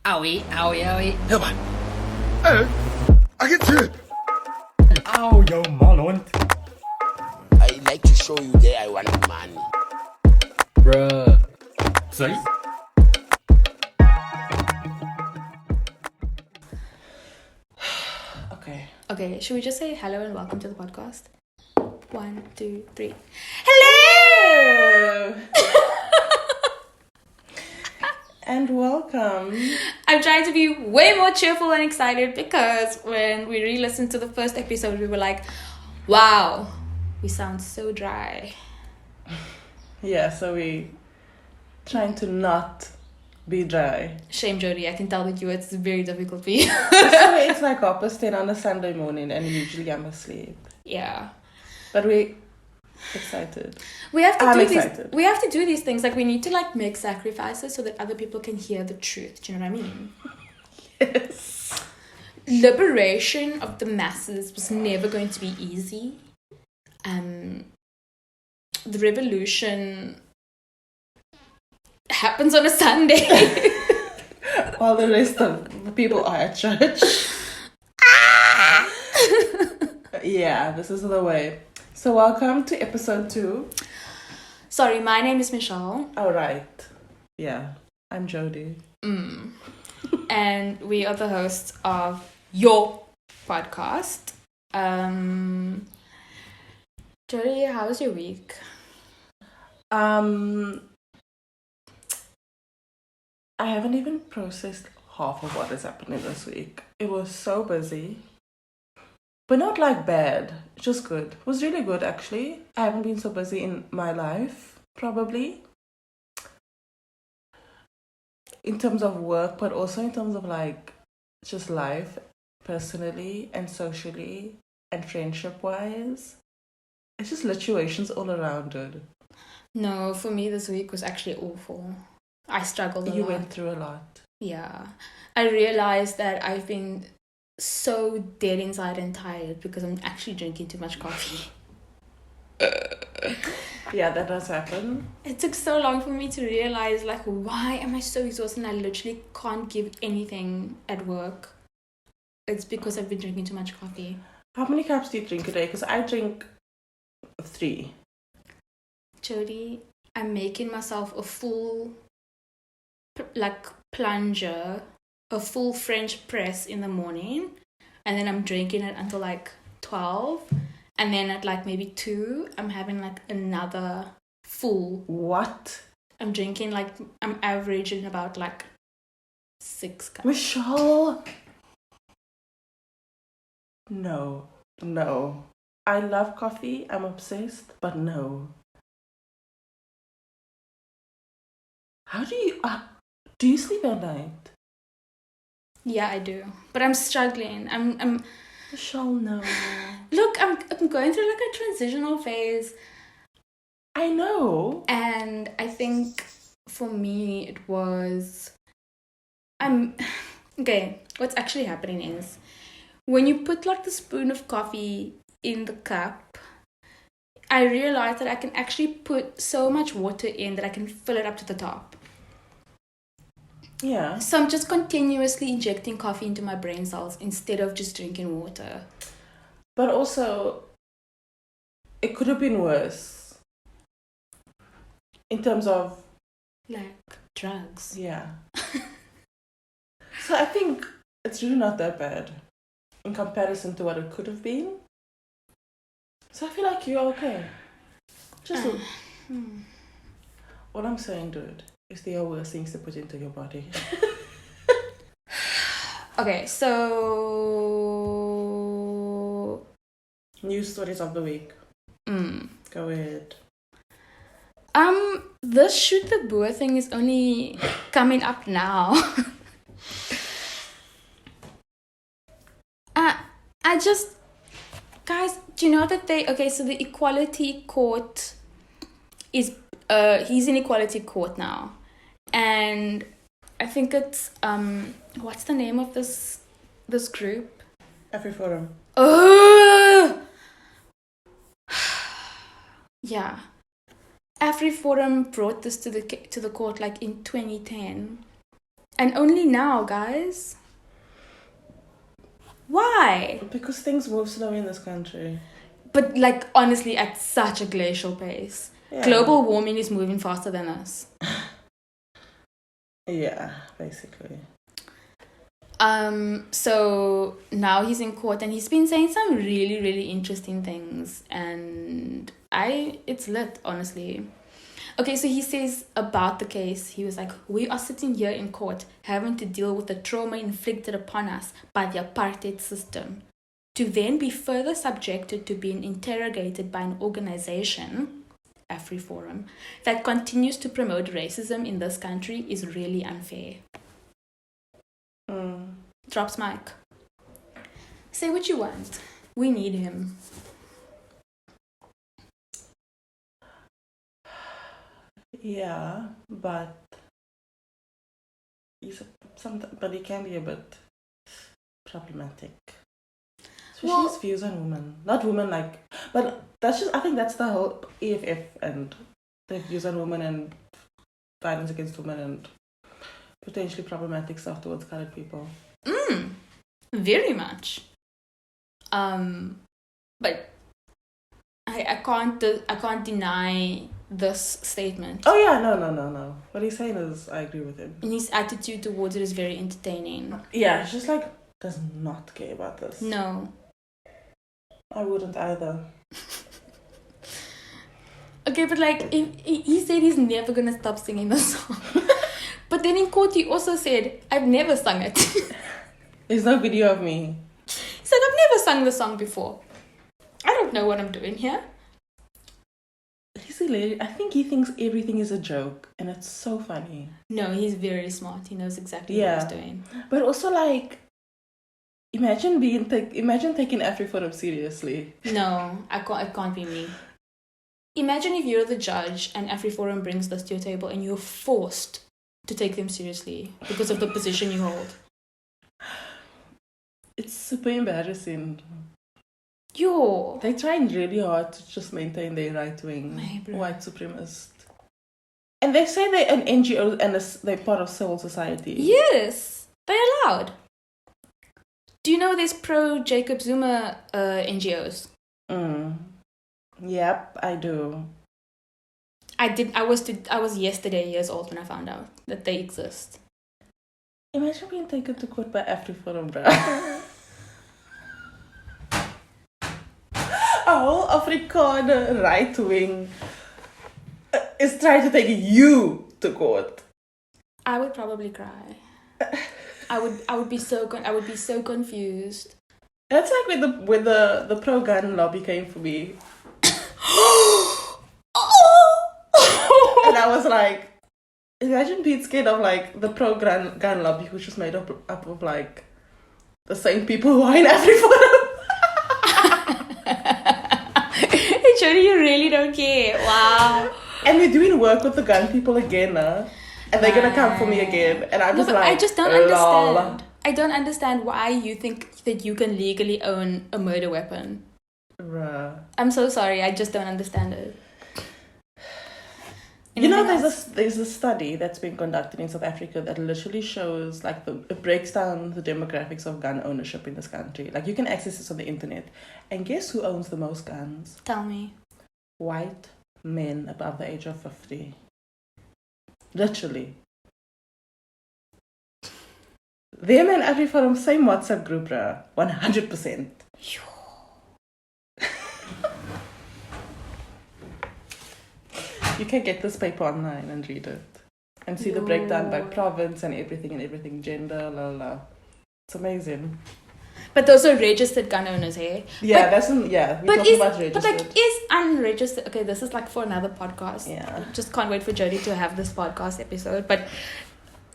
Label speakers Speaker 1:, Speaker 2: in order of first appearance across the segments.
Speaker 1: Owie, owie, owie.
Speaker 2: Hör mal. Agent!
Speaker 3: Au, jou malhond.
Speaker 4: I like to show you that I want money.
Speaker 1: Bruh.
Speaker 3: Sorry?
Speaker 5: Okay, should we just say hello and welcome to the podcast? 1, 2, 3. Hello!
Speaker 6: And welcome.
Speaker 5: I'm trying to be way more cheerful and excited because when we re-listened to the first episode, we were like, wow, we sound so dry.
Speaker 6: Yeah, so we trying to not be dry.
Speaker 5: Shame, Jody. I can tell that it's very difficult for you.
Speaker 6: So it's like 10:30 on a Sunday morning and usually I'm asleep.
Speaker 5: Yeah.
Speaker 6: But we excited.
Speaker 5: We have to
Speaker 6: I'm
Speaker 5: do
Speaker 6: excited.
Speaker 5: these. We have to do these things. Like we need to make sacrifices so that other people can hear the truth. Do you know what I mean?
Speaker 6: Yes.
Speaker 5: Liberation of the masses was never going to be easy. The revolution happens on a Sunday.
Speaker 6: While the rest of the people are at church. Yeah, this is the way. So welcome to episode 2.
Speaker 5: Sorry, my name is Michelle.
Speaker 6: Alright. Yeah, I'm Jody.
Speaker 5: And we are the hosts of your podcast. Jody, how was your week?
Speaker 6: I haven't even processed half of what is happening this week. It was so busy. But not like bad, just good. It was really good actually. I haven't been so busy in my life, probably. In terms of work, but also in terms of just life, personally and socially and friendship wise. It's just situations all around, dude.
Speaker 5: No, for me this week was actually awful. I struggled a lot.
Speaker 6: You went through a lot.
Speaker 5: Yeah. I realized that I've been so dead inside and tired because I'm actually drinking too much coffee.
Speaker 6: Yeah, that does happen.
Speaker 5: It took so long for me to realize, why am I so exhausted and I literally can't give anything at work? It's because I've been drinking too much coffee.
Speaker 6: How many cups do you drink a day? Because I drink 3.
Speaker 5: Jody, I'm making myself a full, plunger, a full French press in the morning, and then I'm drinking it until 12, and then at maybe 2, I'm having another full.
Speaker 6: What?
Speaker 5: I'm drinking I'm averaging about 6 cups.
Speaker 6: Michelle! No. I love coffee. I'm obsessed, but no. How do you sleep at night?
Speaker 5: Yeah, I do, but I'm struggling. I'm
Speaker 6: Michelle, no.
Speaker 5: Look, I'm going through a transitional phase.
Speaker 6: I know.
Speaker 5: And I think for me it was okay, what's actually happening is when you put the spoon of coffee in the cup, I realized that I can actually put so much water in that I can fill it up to the top.
Speaker 6: Yeah.
Speaker 5: So I'm just continuously injecting coffee into my brain cells instead of just drinking water.
Speaker 6: But also, it could have been worse. In terms of...
Speaker 5: drugs.
Speaker 6: Yeah. So I think it's really not that bad in comparison to what it could have been. So I feel like you're okay. Just all I'm saying, dude, is there are worse things to put into your body.
Speaker 5: Okay, so
Speaker 6: News stories of the week. Go ahead.
Speaker 5: This shoot the boer thing is only coming up now. Guys, do you know that so the Equality Court is, he's in Equality Court now. And I think it's, what's the name of this group?
Speaker 6: AfriForum.
Speaker 5: Yeah. AfriForum brought this to the court in 2010. And only now, guys. Why?
Speaker 6: Because things move slow in this country.
Speaker 5: But like honestly, at such a glacial pace.
Speaker 6: Yeah.
Speaker 5: Global warming is moving faster than us.
Speaker 6: Yeah, basically.
Speaker 5: So now he's in court and he's been saying some really, really interesting things, and it's lit, honestly. Okay, so he says about the case, he was like, we are sitting here in court having to deal with the trauma inflicted upon us by the apartheid system. To then be further subjected to being interrogated by an organization, AfriForum, that continues to promote racism in this country is really unfair. Drops mic. Say what you want. We need him.
Speaker 6: Yeah, but but he can be a bit problematic. Especially his views on women. Not women but that's just, I think that's the whole EFF and their views on women and violence against women and potentially problematic stuff towards colored people.
Speaker 5: Very much. But I can't deny this statement.
Speaker 6: Oh yeah, no. What he's saying is, I agree with him.
Speaker 5: And his attitude towards it is very entertaining.
Speaker 6: Yeah, it's just like, does not care about this.
Speaker 5: No.
Speaker 6: I wouldn't either.
Speaker 5: Okay, but like, he said he's never gonna stop singing the song. But then in court, he also said, I've never sung it.
Speaker 6: There's no video of me.
Speaker 5: He said, I've never sung the song before. I don't know what I'm doing here.
Speaker 6: He's hilarious. I think he thinks everything is a joke, and it's so funny.
Speaker 5: No, he's very smart. He knows exactly what he's doing.
Speaker 6: But also, like, imagine taking AfriForum seriously.
Speaker 5: No, it can't be me. Imagine if you're the judge and AfriForum brings this to your table and you're forced to take them seriously because of the position you hold.
Speaker 6: It's super embarrassing.
Speaker 5: They're
Speaker 6: trying really hard to just maintain their right-wing white supremacist. And they say they're an NGO and they're part of civil society.
Speaker 5: Yes, they're allowed. Do you know there's pro-Jacob Zuma NGOs?
Speaker 6: Yep, I do.
Speaker 5: I was yesterday years old when I found out that they exist.
Speaker 6: Imagine being taken to court by AfriForum, bro. A whole Afrikaner right wing is trying to take you to court.
Speaker 5: I would probably cry. I would be so confused.
Speaker 6: That's like when the pro gun lobby came for me. And I was like, imagine being scared of like the pro gun lobby, which was made up of like the same people who are in AfriForum.
Speaker 5: Jody, you really don't care. Wow.
Speaker 6: And we're doing work with the gun people again, and they're gonna come for me again. And I'm just like,
Speaker 5: I just don't understand. I don't understand why you think that you can legally own a murder weapon.
Speaker 6: Bruh.
Speaker 5: I'm so sorry. I just don't understand it.
Speaker 6: You know, there's a study that's been conducted in South Africa that literally shows, like, it breaks down the demographics of gun ownership in this country. Like, you can access this on the internet. And guess who owns the most guns?
Speaker 5: Tell me.
Speaker 6: White men above the age of 50. Literally. Them and AfriForum, same WhatsApp group, 100%. You can get this paper online and read it. And see the breakdown by province and everything, gender, la la. It's amazing.
Speaker 5: But those are registered gun owners, hey?
Speaker 6: Yeah, we're talking about registered.
Speaker 5: But like, is unregistered... Okay, this is like for another podcast.
Speaker 6: Yeah.
Speaker 5: I just can't wait for Jody to have this podcast episode. But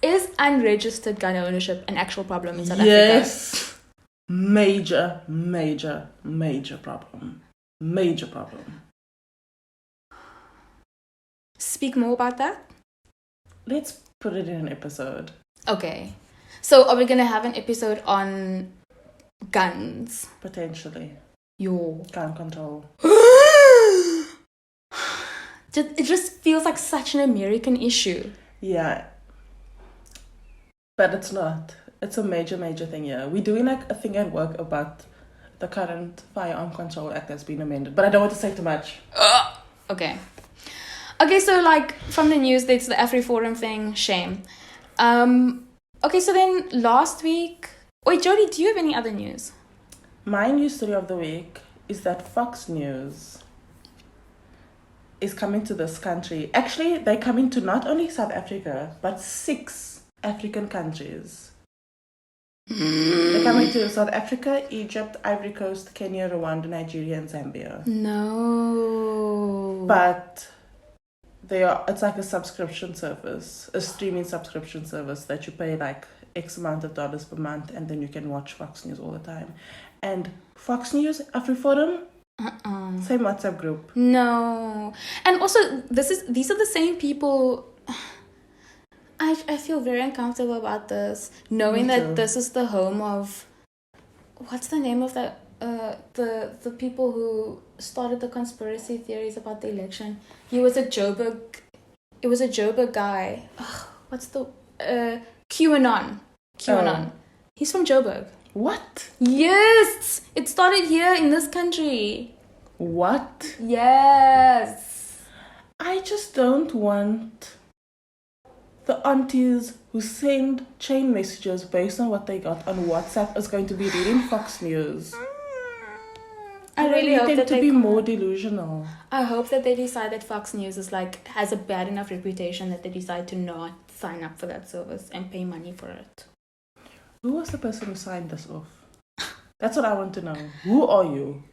Speaker 5: is unregistered gun ownership an actual problem in South Africa?
Speaker 6: Yes. Major problem. Major problem.
Speaker 5: Speak more about that?
Speaker 6: Let's put it in an episode.
Speaker 5: Okay. So are we going to have an episode on guns?
Speaker 6: Potentially.
Speaker 5: Yo.
Speaker 6: Gun control.
Speaker 5: It just feels like such an American issue.
Speaker 6: Yeah. But it's not. It's a major, major thing here. We're doing like a thing at work about the current Firearm Control Act that's been amended. But I don't want to say too much.
Speaker 5: Okay. Okay, so like from the news, there's the AfriForum thing. Shame. Okay, so then last week... Wait, Jody, do you have any other news?
Speaker 6: My news story of the week is that Fox News is coming to this country. Actually, they're coming to not only South Africa, but 6 African countries. They're coming to South Africa, Egypt, Ivory Coast, Kenya, Rwanda, Nigeria, and Zambia.
Speaker 5: No.
Speaker 6: But it's like a subscription service, a streaming subscription service that you pay like X amount of dollars per month, and then you can watch Fox News all the time. And Fox News, AfriForum, same WhatsApp group.
Speaker 5: No. And also, these are the same people... I feel very uncomfortable about this, knowing that this is the home of... What's the name of that? The people who started the conspiracy theories about the election. He was a Joburg... It was a Joburg guy. Ugh, what's the... QAnon.
Speaker 6: Oh.
Speaker 5: He's from Joburg.
Speaker 6: What?
Speaker 5: Yes! It started here in this country.
Speaker 6: What?
Speaker 5: Yes!
Speaker 6: I just don't want the aunties who send chain messages based on what they got on WhatsApp is going to be reading Fox News.
Speaker 5: I really hope
Speaker 6: tend
Speaker 5: that
Speaker 6: to
Speaker 5: they
Speaker 6: be more delusional.
Speaker 5: I hope that they decide that Fox News is has a bad enough reputation that they decide to not sign up for that service and pay money for it.
Speaker 6: Who was the person who signed this off? That's what I want to know. Who are you?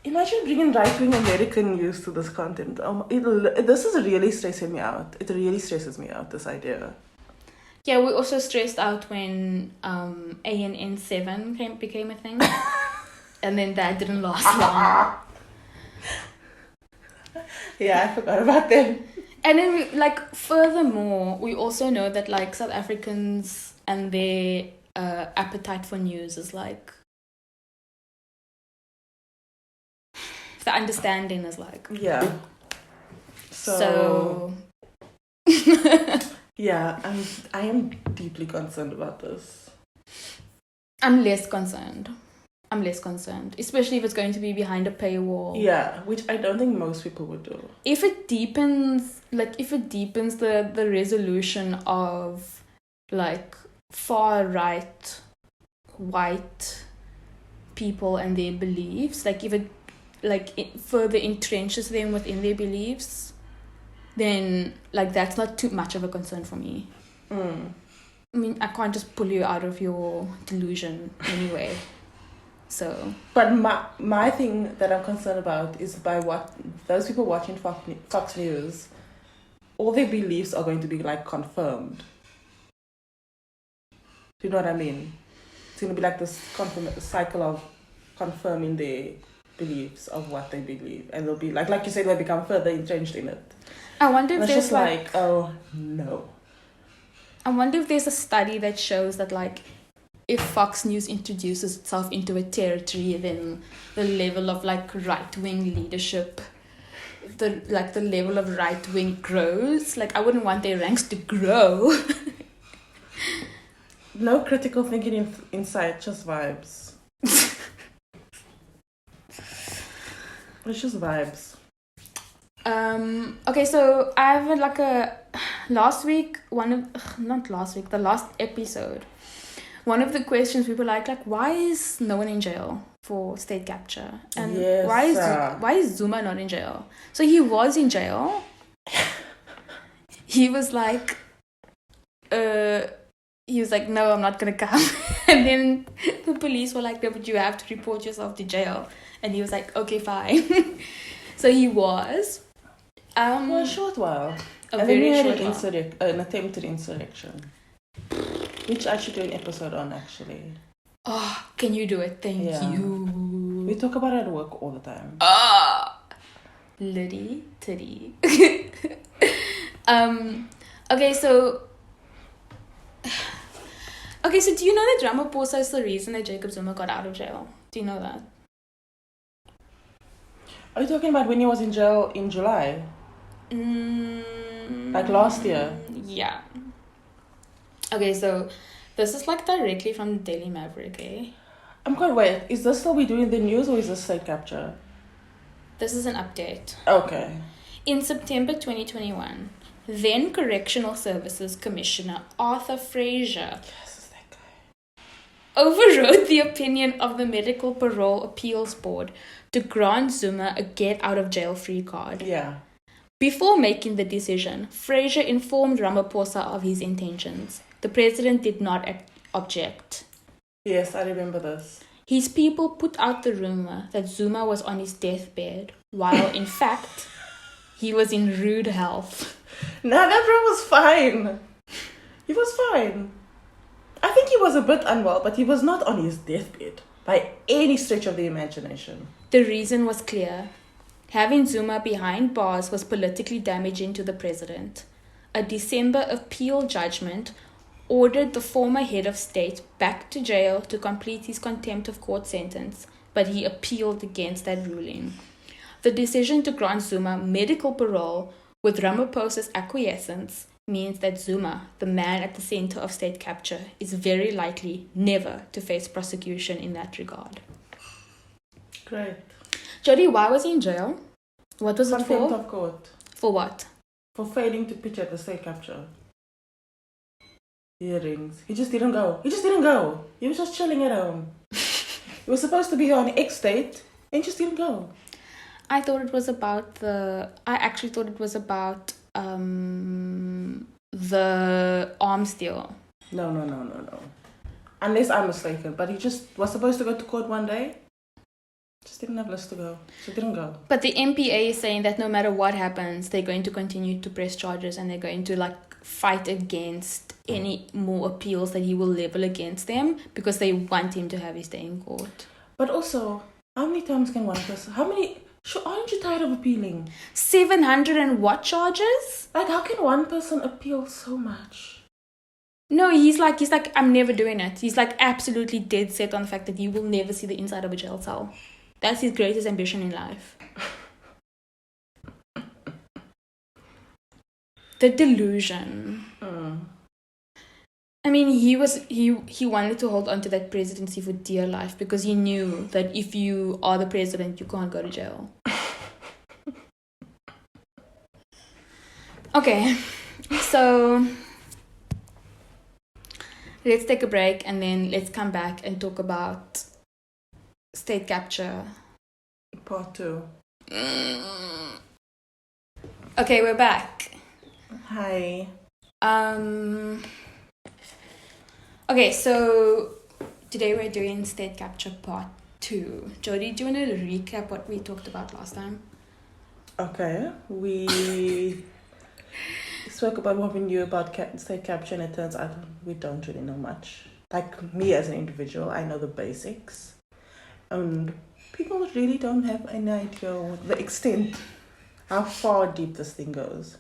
Speaker 6: Imagine bringing right-wing American news to this content. This is really stressing me out. It really stresses me out, this idea.
Speaker 5: Yeah, we also stressed out when ANN7 became a thing. And then that didn't last long.
Speaker 6: Yeah, I forgot about them.
Speaker 5: And then, furthermore, we also know that, South Africans and their appetite for news is, the understanding is,
Speaker 6: Yeah. So... yeah, I am deeply concerned about this.
Speaker 5: I'm less concerned, especially if it's going to be behind a paywall.
Speaker 6: Yeah, which I don't think most people would do.
Speaker 5: If it deepens the resolution of far right white people and their beliefs, if it it further entrenches them within their beliefs, then that's not too much of a concern for me. I mean, I can't just pull you out of your delusion anyway. So,
Speaker 6: but my thing that I'm concerned about is by what those people watching Fox News, all their beliefs are going to be confirmed. Do you know what I mean? It's going to be this cycle of confirming their beliefs of what they believe, and they'll be like you said, they'll become further entrenched in it.
Speaker 5: I wonder if there's
Speaker 6: just oh no.
Speaker 5: I wonder if there's a study that shows that if Fox News introduces itself into a territory, then the level of right-wing leadership, the level of right-wing grows. I wouldn't want their ranks to grow.
Speaker 6: No critical thinking inside, just vibes. It's just vibes.
Speaker 5: Okay, so I have the last episode. One of the questions people why is no one in jail for state capture? And
Speaker 6: yes,
Speaker 5: why is Zuma not in jail? So he was in jail. He was no, I'm not gonna come. And then the police were no, but you have to report yourself to jail. And he was okay, fine. So he was.
Speaker 6: For a short while.
Speaker 5: And then he had
Speaker 6: an attempted insurrection. Which I should do an episode on, actually.
Speaker 5: Oh, can you do it? Thank you.
Speaker 6: We talk about it at work all the time.
Speaker 5: Liddy titty. Okay, so do you know that Ramaphosa is the reason that Jacob Zuma got out of jail? Do you know that?
Speaker 6: Are you talking about when he was in jail in July? Last year?
Speaker 5: Yeah. Okay, so this is like directly from the Daily Maverick, eh?
Speaker 6: I'm quite wait. Is this still we doing the news or is this state capture?
Speaker 5: This is an update.
Speaker 6: Okay.
Speaker 5: In September 2021, then Correctional Services Commissioner Arthur Fraser
Speaker 6: Yes, is that guy.
Speaker 5: overrode the opinion of the Medical Parole Appeals Board to grant Zuma a get-out-of-jail-free card.
Speaker 6: Yeah.
Speaker 5: Before making the decision, Fraser informed Ramaphosa of his intentions. The president did not object.
Speaker 6: Yes, I remember this.
Speaker 5: His people put out the rumor that Zuma was on his deathbed, while in fact, he was in rude health.
Speaker 6: No, that bro was fine. He was fine. I think he was a bit unwell, but he was not on his deathbed by any stretch of the imagination.
Speaker 5: The reason was clear. Having Zuma behind bars was politically damaging to the president. A December appeal judgment ordered the former head of state back to jail to complete his contempt of court sentence, but he appealed against that ruling. The decision to grant Zuma medical parole with Ramaphosa's acquiescence means that Zuma, the man at the center of state capture, is very likely never to face prosecution in that regard.
Speaker 6: Great.
Speaker 5: Jody, why was he in jail? What was it
Speaker 6: Contempt
Speaker 5: for?
Speaker 6: of court.
Speaker 5: For what?
Speaker 6: For failing to pitch at the state capture. Hearings. He just didn't go. He was just chilling at home. He was supposed to be on X date and just didn't go.
Speaker 5: I actually thought it was about the arms deal.
Speaker 6: No. Unless I'm mistaken. But he just was supposed to go to court one day. Just didn't have list to go. So didn't go.
Speaker 5: But the MPA is saying that no matter what happens, they're going to continue to press charges and they're going to fight against any more appeals that he will level against them because they want him to have his day in court.
Speaker 6: But also, how many times can one person... aren't you tired of appealing?
Speaker 5: 700 and what charges?
Speaker 6: How can one person appeal so much?
Speaker 5: No, he's like, I'm never doing it. He's absolutely dead set on the fact that you will never see the inside of a jail cell. That's his greatest ambition in life. The delusion. I mean, he wanted to hold on to that presidency for dear life because he knew that if you are the president, you can't go to jail. Okay, so let's take a break and then let's come back and talk about state capture.
Speaker 6: Part 2.
Speaker 5: Okay, we're back.
Speaker 6: Hi.
Speaker 5: Okay, so today we're doing state capture part 2. Jody, do you want to recap what we talked about last time?
Speaker 6: Okay, we spoke about what we knew about state capture, and it turns out we don't really know much. Like me as an individual, I know the basics. And people really don't have any idea what the extent, how far deep this thing goes.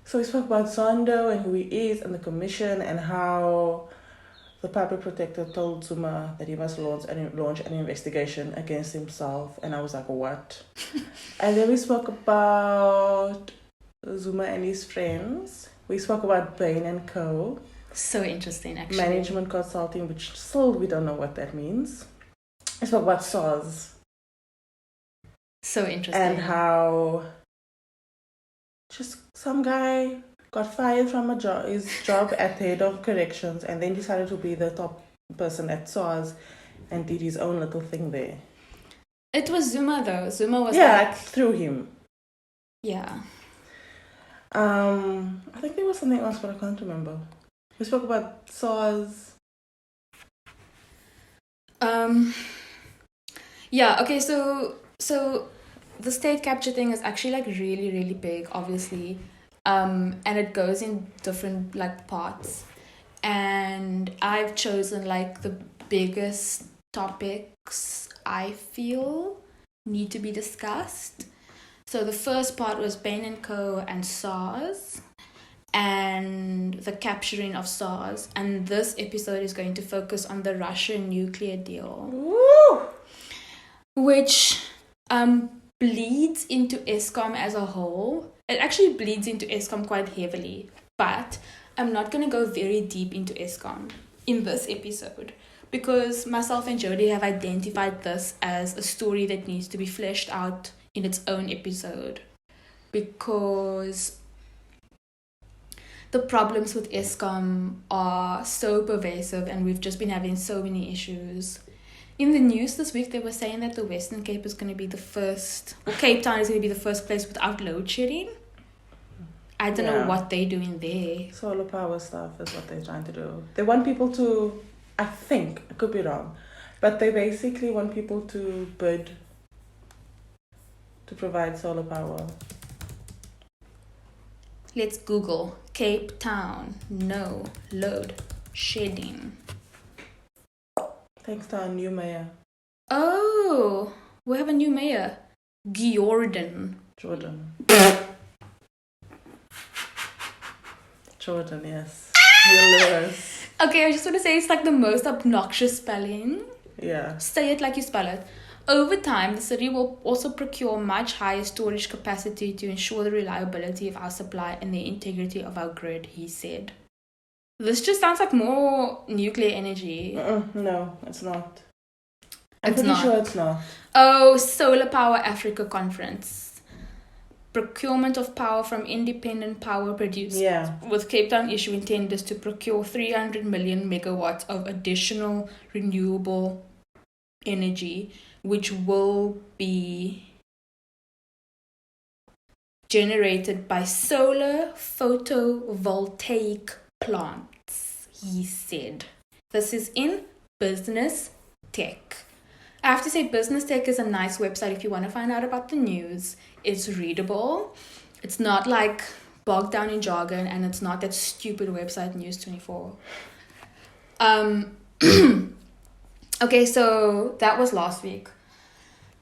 Speaker 6: So we spoke about Zondo and who he is and the commission and how the public protector told Zuma that he must launch an investigation against himself. And I was like, what? And then we spoke about Zuma and his friends. We spoke about Bain and Co.
Speaker 5: So interesting, actually.
Speaker 6: Management consulting, which still we don't know what that means. We spoke about SARS.
Speaker 5: So interesting.
Speaker 6: And how just some guy got fired from his job at the head of corrections and then decided to be the top person at SARS and did his own little thing there.
Speaker 5: It was Zuma though. Zuma was
Speaker 6: through him.
Speaker 5: Yeah.
Speaker 6: I think there was something else, but I can't remember. We spoke about SARS.
Speaker 5: Yeah, okay, so the state capture thing is actually really, really big, obviously. And it goes in different parts. And I've chosen the biggest topics I feel need to be discussed. So the first part was Bain and Co. and SARS and the capturing of SARS. And this episode is going to focus on the Russian nuclear deal.
Speaker 6: Woo!
Speaker 5: Which bleeds into ESCOM as a whole. It actually bleeds into ESCOM quite heavily. But am not going to go very deep into Eskom in this episode because myself and Jody have identified this as a story that needs to be fleshed out in its own episode because the problems with Eskom are so pervasive and we've just been having so many issues. In the news this week, they were saying that the Western Cape is going to be the first, or Cape Town is going to be the first place without load shedding. I don't know what they're doing there.
Speaker 6: Solar power stuff is what they're trying to do. They want people to, I think, I could be wrong, but they basically want people to bid to provide solar power.
Speaker 5: Let's Google Cape Town, no load shedding.
Speaker 6: Thanks to our new mayor.
Speaker 5: Oh, we have a new mayor. Jordan,
Speaker 6: yes. Yes.
Speaker 5: Okay, I just want to say it's like the most obnoxious spelling.
Speaker 6: Yeah.
Speaker 5: Say it like you spell it. Over time, the city will also procure much higher storage capacity to ensure the reliability of our supply and the integrity of our grid, he said. This just sounds like more nuclear energy.
Speaker 6: No, it's not. I'm
Speaker 5: It's
Speaker 6: pretty
Speaker 5: not.
Speaker 6: sure it's not.
Speaker 5: Oh, Solar Power Africa Conference. Procurement of power from independent power producers.
Speaker 6: Yeah.
Speaker 5: With Cape Town issuing tenders to procure 300 million megawatts of additional renewable energy, which will be generated by solar photovoltaic plants, he said. This is in Business Tech. I have to say, Business Tech is a nice website if you want to find out about the news. It's readable. It's not like bogged down in jargon, and it's not that stupid website News24. Okay, so that was last week.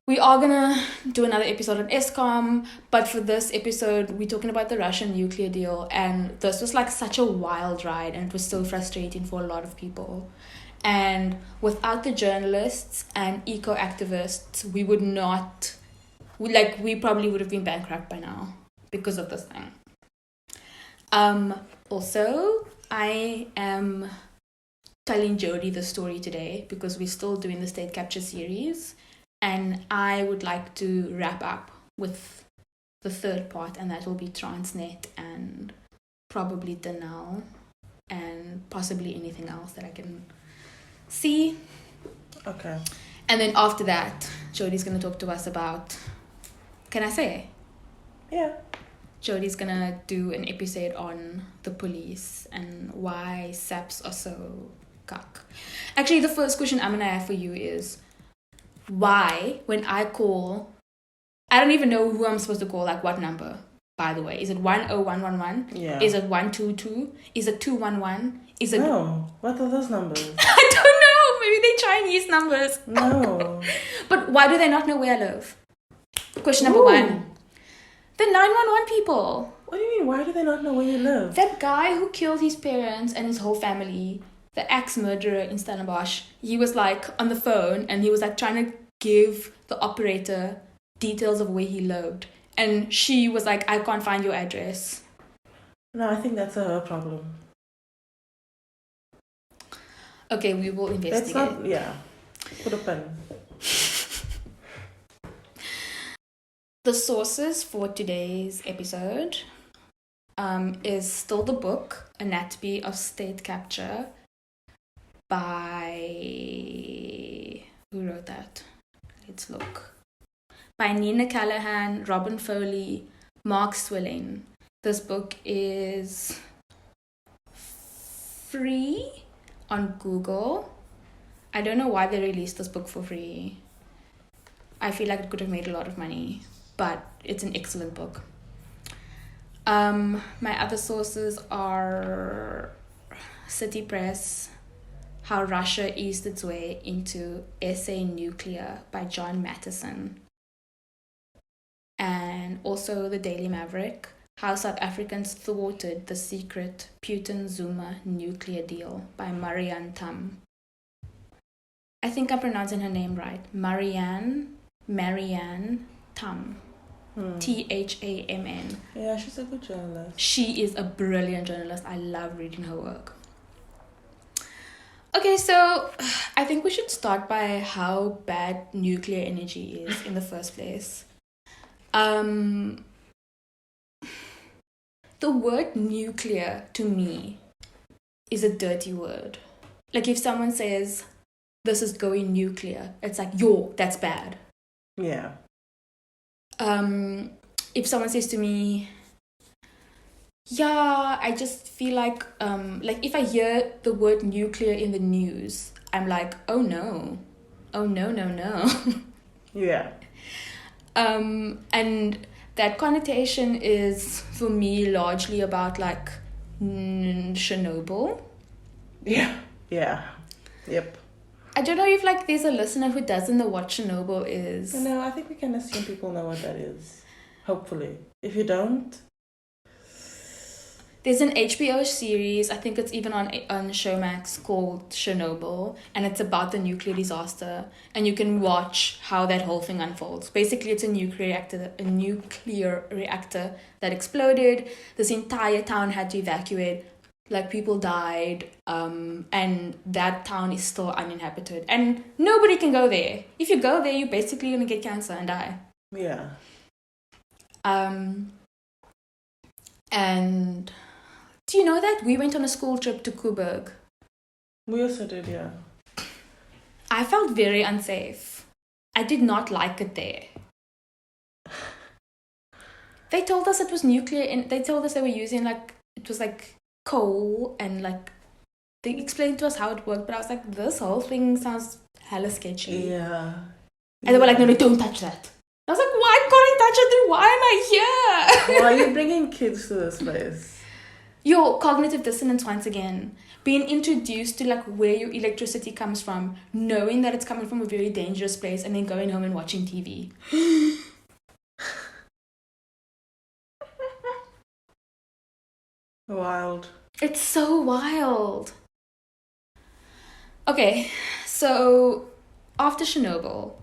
Speaker 5: We are gonna do another episode on Eskom, but for this episode, we're talking about the Russian nuclear deal, and this was like such a wild ride, and it was so frustrating for a lot of people. And without the journalists and eco-activists, we probably would have been bankrupt by now because of this thing. Also, I am telling Jody the story today because we're still doing the state capture series, and I would like to wrap up with the third part, and that will be Transnet and probably Denel and possibly anything else that I can see.
Speaker 6: Okay.
Speaker 5: And then after that, Jody's going to talk to us about, can I say?
Speaker 6: Yeah.
Speaker 5: Jody's going to do an episode on the police and why SAPs are so cuck. Actually, the first question I'm going to have for you is, why, when I call, I don't even know who I'm supposed to call, like what number, by the way. Is it 10111?
Speaker 6: Yeah.
Speaker 5: Is it 122? Is it 211? Is it...
Speaker 6: No. What are those numbers?
Speaker 5: I don't know. Maybe they're Chinese numbers.
Speaker 6: No.
Speaker 5: But why do they not know where I live? Question number one. The 911 people.
Speaker 6: What do you mean? Why do they not know where you live?
Speaker 5: That guy who killed his parents and his whole family, the ex-murderer in Stellenbosch, he was like on the phone and he was like trying to give the operator details of where he lived. And she was like, I can't find your address.
Speaker 6: No, I think that's her problem.
Speaker 5: Okay, we will investigate.
Speaker 6: It's not, yeah. Put a pin.
Speaker 5: The sources for today's episode is still the book, Anatomy of State Capture, by... Who wrote that? Let's look. By Nina Callahan, Robin Foley, Mark Swilling. This book is free on Google. I don't know why they released this book for free. I feel like it could have made a lot of money, but it's an excellent book. My other sources are City Press, How Russia Eased Its Way into SA Nuclear by John Mattison. And also the Daily Maverick, How South Africans Thwarted the Secret Putin-Zuma Nuclear Deal by Marianne Tam. I think I'm pronouncing her name right. Marianne Tam. Thamn.
Speaker 6: Yeah, she's a good journalist.
Speaker 5: She is a brilliant journalist. I love reading her work. Okay, so I think we should start by how bad nuclear energy is in the first place. The word nuclear to me is a dirty word. Like if someone says, this is going nuclear, it's like, yo, that's bad.
Speaker 6: Yeah.
Speaker 5: If someone says to me, yeah, I just feel like if I hear the word nuclear in the news, I'm like, oh no.
Speaker 6: Yeah.
Speaker 5: And that connotation is for me largely about like Chernobyl.
Speaker 6: Yeah. Yep.
Speaker 5: I don't know if like there's a listener who doesn't know what Chernobyl is.
Speaker 6: No, I think we can assume people know what that is. Hopefully. If you don't,
Speaker 5: there's an HBO series, I think it's even on Showmax, called Chernobyl, and it's about the nuclear disaster, and you can watch how that whole thing unfolds. Basically, it's a nuclear reactor that exploded. This entire town had to evacuate. Like, people died, and that town is still uninhabited, and nobody can go there. If you go there, you're basically gonna get cancer and die.
Speaker 6: yeah.
Speaker 5: And do you know that we went on a school trip to Coburg?
Speaker 6: We also did, yeah.
Speaker 5: I felt very unsafe. I did not like it there. They told us it was nuclear, and they told us they were using it was coal, and they explained to us how it worked, but I was like, this whole thing sounds hella sketchy.
Speaker 6: Yeah.
Speaker 5: And they were like, no, don't touch that. I was like, why can't I touch it? Then why am I here?
Speaker 6: Why are you bringing kids to this place?
Speaker 5: Your cognitive dissonance once again. Being introduced to where your electricity comes from, knowing that it's coming from a very dangerous place, and then going home and watching TV.
Speaker 6: Wild.
Speaker 5: It's so wild. Okay, so after Chernobyl,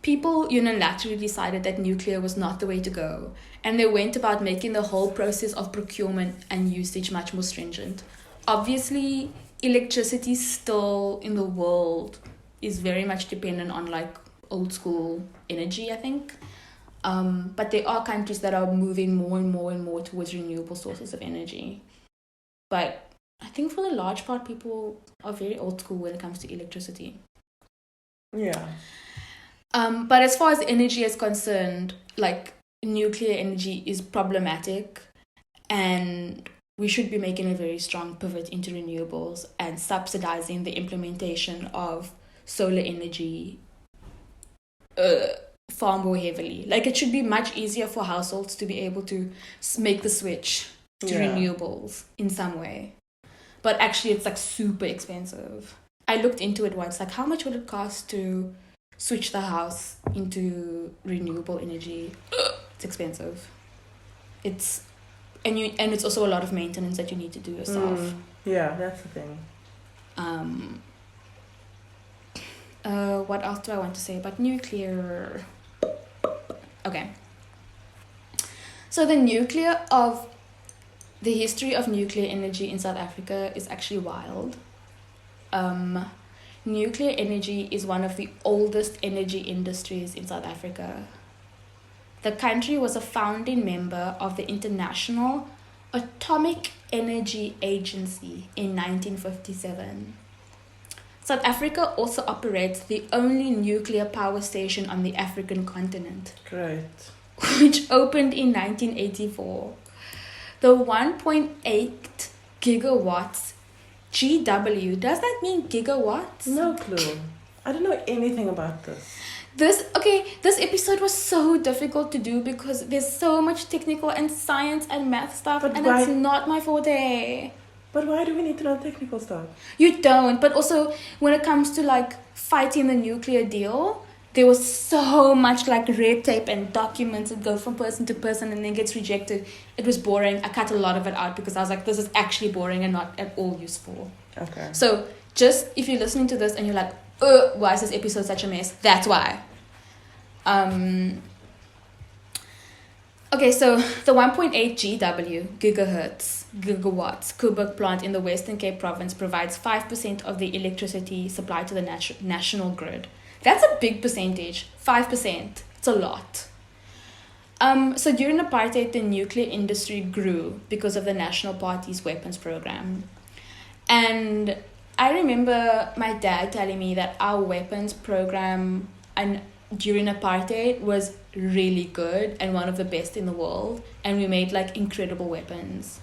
Speaker 5: people unilaterally decided that nuclear was not the way to go, and they went about making the whole process of procurement and usage much more stringent. Obviously, electricity still in the world is very much dependent on old school energy, I think. But there are countries that are moving more and more towards renewable sources of energy. But I think for the large part, people are very old school when it comes to electricity.
Speaker 6: Yeah.
Speaker 5: But as far as energy is concerned, nuclear energy is problematic, and we should be making a very strong pivot into renewables and subsidizing the implementation of solar energy far more heavily. It should be much easier for households to be able to make the switch to renewables in some way. But actually, it's super expensive. I looked into it once, how much would it cost to switch the house into renewable energy? It's expensive. It's also a lot of maintenance that you need to do yourself.
Speaker 6: Yeah, that's the thing.
Speaker 5: What else do I want to say about nuclear? Okay. So the history of nuclear energy in South Africa is actually wild. Nuclear energy is one of the oldest energy industries in South Africa. The country was a founding member of the International Atomic Energy Agency in 1957. South Africa also operates the only nuclear power station on the African continent.
Speaker 6: Great.
Speaker 5: Which opened in 1984. The 1.8 gigawatts GW, does that mean gigawatts?
Speaker 6: No clue. I don't know anything about this.
Speaker 5: This episode was so difficult to do because there's so much technical and science and math stuff, and it's not my forte.
Speaker 6: But why do we need to know technical stuff?
Speaker 5: You don't, but also when it comes to fighting the nuclear deal, there was so much red tape and documents that go from person to person and then gets rejected. It was boring. I cut a lot of it out because I was like, this is actually boring and not at all useful.
Speaker 6: Okay.
Speaker 5: So just if you're listening to this and you're like, why is this episode such a mess? That's why. Okay, so the 1.8 gigawatts Koeberg plant in the Western Cape province provides 5% of the electricity supplied to the national grid. That's a big percentage. 5%. It's a lot. So during apartheid, the nuclear industry grew because of the National Party's weapons program. And I remember my dad telling me that our weapons program during apartheid was really good and one of the best in the world, and we made like incredible weapons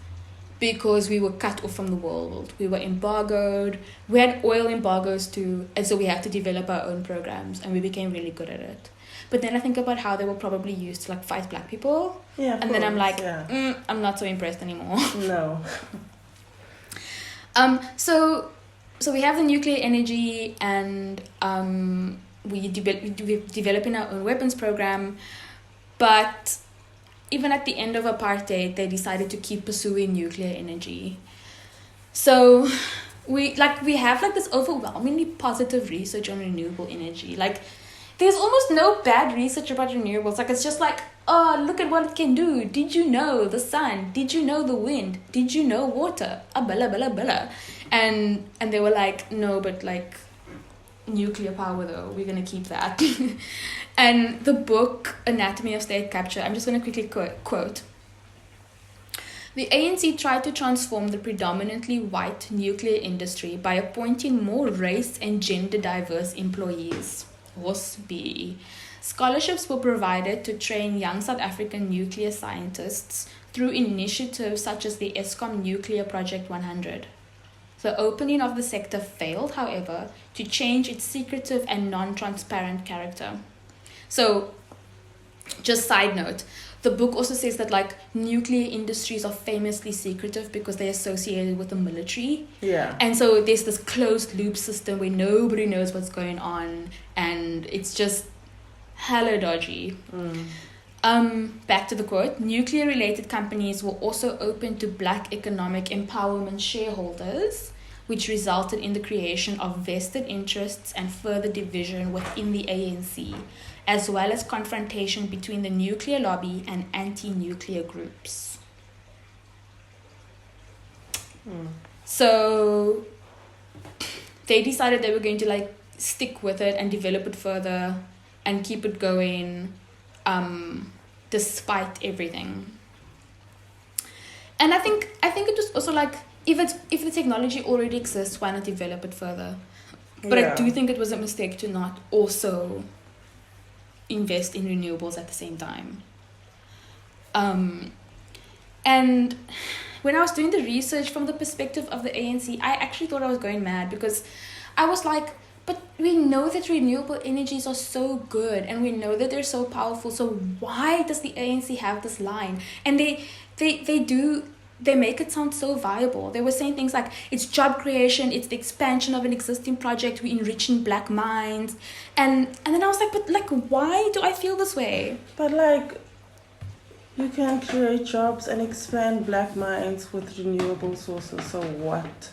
Speaker 5: because we were cut off from the world. We were embargoed. We had oil embargoes too, and so we had to develop our own programs, and we became really good at it. But then I think about how they were probably used to like fight black people, and then I'm like, I'm not so impressed anymore.
Speaker 6: No.
Speaker 5: So we have the nuclear energy, and we're developing our own weapons program, but even at the end of apartheid, they decided to keep pursuing nuclear energy. So we have like this overwhelmingly positive research on renewable energy. Like, there's almost no bad research about renewables. Like, it's just like, oh, look at what it can do. Did you know the sun? Did you know the wind? Did you know water? Blah, blah, blah. And they were like, no, but like nuclear power though, we're going to keep that. And the book Anatomy of State Capture, I'm just going to quickly quote. The ANC tried to transform the predominantly white nuclear industry by appointing more race and gender diverse employees. WASB. Scholarships were provided to train young South African nuclear scientists through initiatives such as the ESCOM Nuclear Project 100. The opening of the sector failed, however, to change its secretive and non-transparent character. So, just side note, the book also says that like nuclear industries are famously secretive because they're associated with the military.
Speaker 6: Yeah.
Speaker 5: And so there's this closed loop system where nobody knows what's going on, and it's just hella dodgy. Back to the quote. Nuclear related companies were also open to black economic empowerment shareholders, which resulted in the creation of vested interests and further division within the ANC, as well as confrontation between the nuclear lobby and anti-nuclear groups. So they decided they were going to like stick with it and develop it further and keep it going despite everything. And I think it was also like, if the technology already exists, why not develop it further? But I do think it was a mistake to not also invest in renewables at the same time. And when I was doing the research from the perspective of the ANC, I actually thought I was going mad, because I was like, but we know that renewable energies are so good and we know that they're so powerful, so why does the ANC have this line? And they make it sound so viable. They were saying things like, it's job creation, it's the expansion of an existing project, we're enriching black minds. And then I was like, but like, why do I feel this way?
Speaker 6: But like, you can create jobs and expand black minds with renewable sources, so what?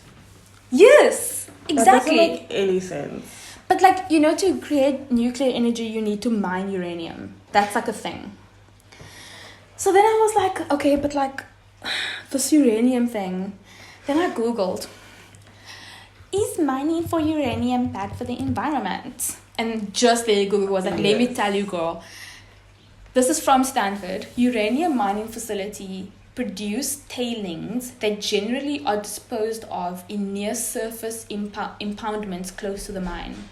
Speaker 5: Yes, exactly.
Speaker 6: That doesn't make any sense.
Speaker 5: But like, you know, to create nuclear energy, you need to mine uranium. That's like a thing. So then I was like, okay, but like, this uranium thing. Then I googled, is mining for uranium bad for the environment? And just there Google was like, let me tell you, girl. This is from Stanford. Uranium mining facility produce tailings that generally are disposed of in near-surface impoundments close to the mine.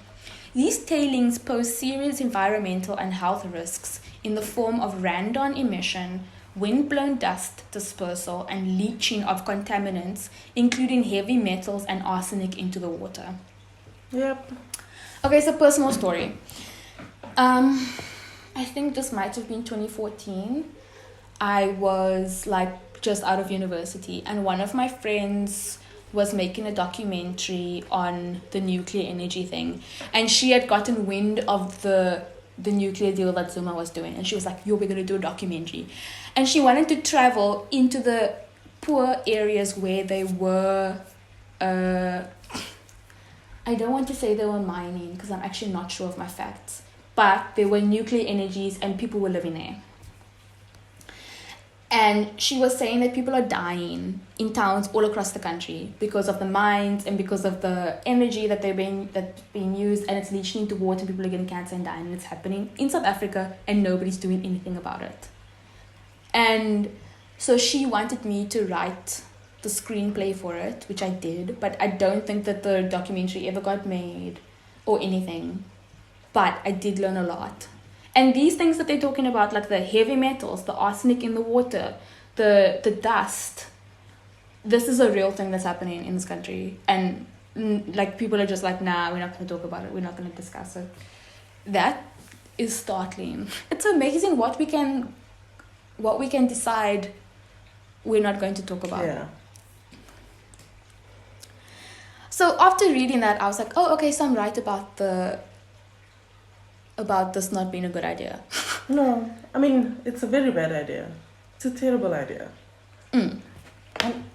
Speaker 5: These tailings pose serious environmental and health risks in the form of radon emission, wind-blown dust dispersal, and leaching of contaminants, including heavy metals and arsenic into the water.
Speaker 6: Yep.
Speaker 5: Okay, so personal story. I think this might have been 2014. I was like just out of university, and one of my friends was making a documentary on the nuclear energy thing, and she had gotten wind of the nuclear deal that Zuma was doing, and she was like, yo, we're gonna do a documentary. And she wanted to travel into the poor areas where they were I don't want to say they were mining, because I'm actually not sure of my facts, but there were nuclear energies and people were living there. And she was saying that people are dying in towns all across the country because of the mines and because of the energy that's being used, and it's leaching into water, and people are getting cancer and dying, and it's happening in South Africa and nobody's doing anything about it. And so she wanted me to write the screenplay for it, which I did, but I don't think that the documentary ever got made or anything. But I did learn a lot. And these things that they're talking about, like the heavy metals, the arsenic in the water, the dust, this is a real thing that's happening in this country. And like people are just like, nah, we're not going to talk about it. We're not going to discuss it. That is startling. It's amazing what we can decide we're not going to talk about.
Speaker 6: Yeah.
Speaker 5: So after reading that, I was like, oh, okay, so I'm right about this not being a good idea.
Speaker 6: No, I mean, it's a very bad idea. It's a terrible idea. On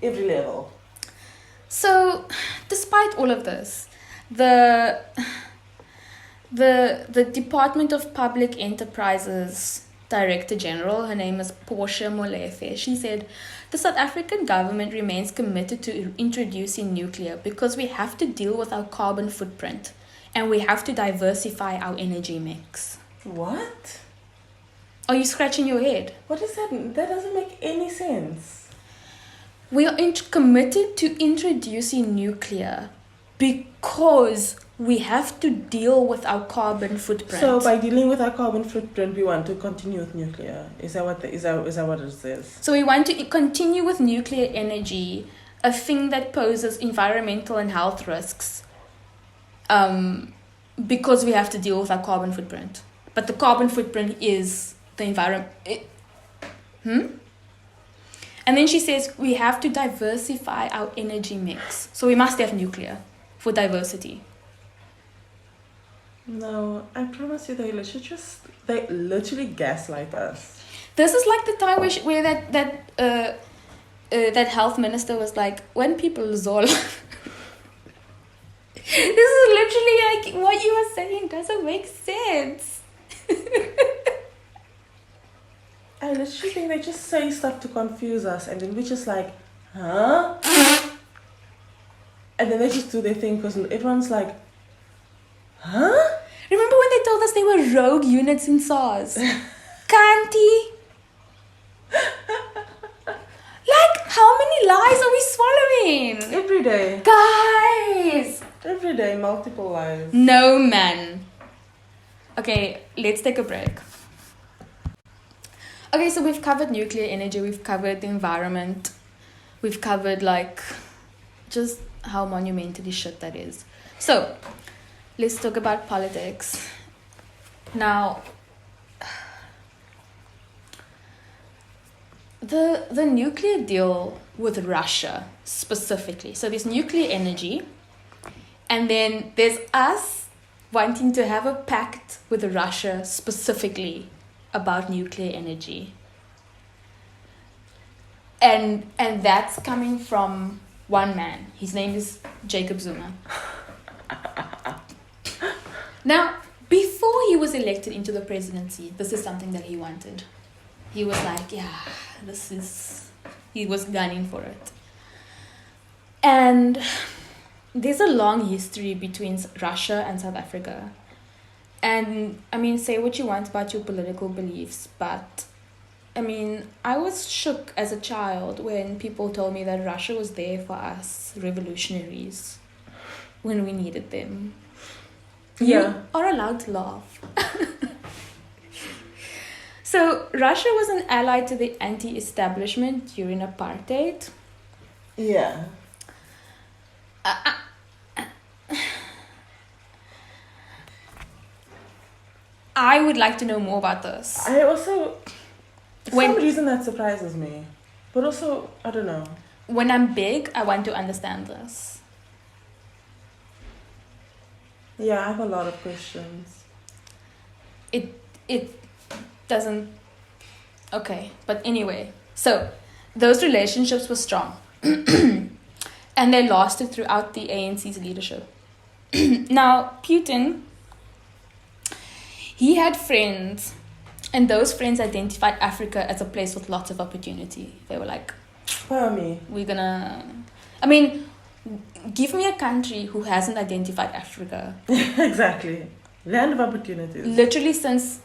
Speaker 6: every level.
Speaker 5: So, despite all of this, the Department of Public Enterprises Director General, her name is Portia Molefe, she said, the South African government remains committed to introducing nuclear because we have to deal with our carbon footprint and we have to diversify our energy mix.
Speaker 6: What?
Speaker 5: Are you scratching your head?
Speaker 6: What is that? That doesn't make any sense.
Speaker 5: We are committed to introducing nuclear because we have to deal with our carbon footprint.
Speaker 6: So by dealing with our carbon footprint, we want to continue with nuclear. Is that what it says?
Speaker 5: So we want to continue with nuclear energy, a thing that poses environmental and health risks, because we have to deal with our carbon footprint. But the carbon footprint is the environment. And then she says we have to diversify our energy mix. So we must have nuclear for diversity.
Speaker 6: No, I promise you, they literally gaslight us.
Speaker 5: This is like the time where that health minister was like, when people zol. This is literally like what you were saying doesn't make sense.
Speaker 6: I literally think they just say stuff to confuse us, and then we're just like, huh? And then they just do their thing because everyone's like, huh?
Speaker 5: Remember when they told us they were rogue units in SARS? Kanti? Like, how many lies are we swallowing?
Speaker 6: Every day.
Speaker 5: Guys!
Speaker 6: Every day, multiple lies.
Speaker 5: No, man. Okay, let's take a break. Okay, so we've covered nuclear energy, we've covered the environment, we've covered, like, just how monumentally shit that is. So, let's talk about politics. Now, the nuclear deal with Russia specifically. So there's nuclear energy, and then there's us wanting to have a pact with Russia specifically about nuclear energy. And that's coming from one man. His name is Jacob Zuma. Now, before he was elected into the presidency, this is something that he wanted. He was like, yeah, he was gunning for it. And there's a long history between Russia and South Africa. And, I mean, say what you want about your political beliefs, but, I mean, I was shook as a child when people told me that Russia was there for us revolutionaries when we needed them.
Speaker 6: Yeah.
Speaker 5: You are allowed to laugh. So, Russia was an ally to the anti-establishment during apartheid.
Speaker 6: Yeah.
Speaker 5: I would like to know more about this.
Speaker 6: I also, for some reason that surprises me. But also, I don't know.
Speaker 5: When I'm big, I want to understand this.
Speaker 6: Yeah, I have a lot of questions.
Speaker 5: It doesn't... Okay, but anyway. So, those relationships were strong. And they lasted throughout the ANC's leadership. Now, Putin, he had friends And those friends identified Africa as a place with lots of opportunity. They were like,
Speaker 6: For me.
Speaker 5: we're gonna... I mean, give me a country who hasn't identified Africa.
Speaker 6: Exactly. Land of opportunities.
Speaker 5: Literally since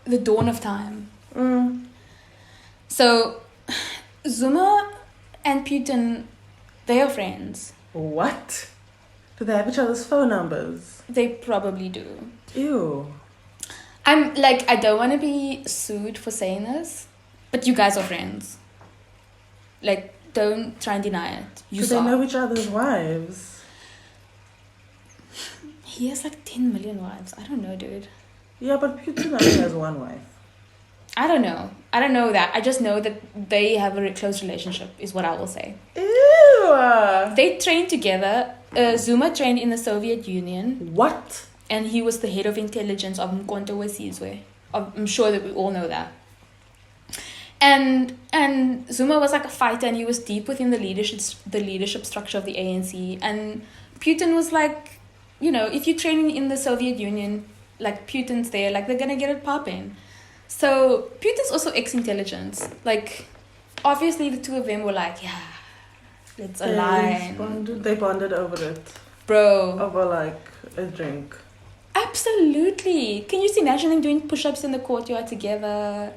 Speaker 5: the dawn of time.
Speaker 6: Mm.
Speaker 5: So, Zuma and Putin, they are friends.
Speaker 6: What? Do they have each other's phone numbers?
Speaker 5: They probably do.
Speaker 6: Ew.
Speaker 5: I'm like, I don't want to be sued for saying this, but you guys are friends. Like, don't try and deny it. You
Speaker 6: Do they
Speaker 5: saw.
Speaker 6: know each other's wives?
Speaker 5: He has like 10 million wives. I don't know, dude.
Speaker 6: Yeah, but Putin only has one wife.
Speaker 5: I don't know. I don't know that. I just know that they have a close relationship, is what I will say.
Speaker 6: Ew.
Speaker 5: They trained together. Zuma trained in the Soviet Union,
Speaker 6: What?
Speaker 5: and he was the head of intelligence of Mkonto Wesizwe. I'm sure that we all know that. And Zuma was like a fighter, and he was deep within the leadership structure of the ANC. And Putin was like, you know, if you're training in the Soviet Union, like Putin's there, like they're gonna get it popping. So Putin's also ex-intelligence. Like, obviously the two of them were like, yeah, let's align.
Speaker 6: They bonded over it.
Speaker 5: Bro.
Speaker 6: Over like a drink.
Speaker 5: Absolutely. Can you just imagine them doing push-ups in the courtyard together?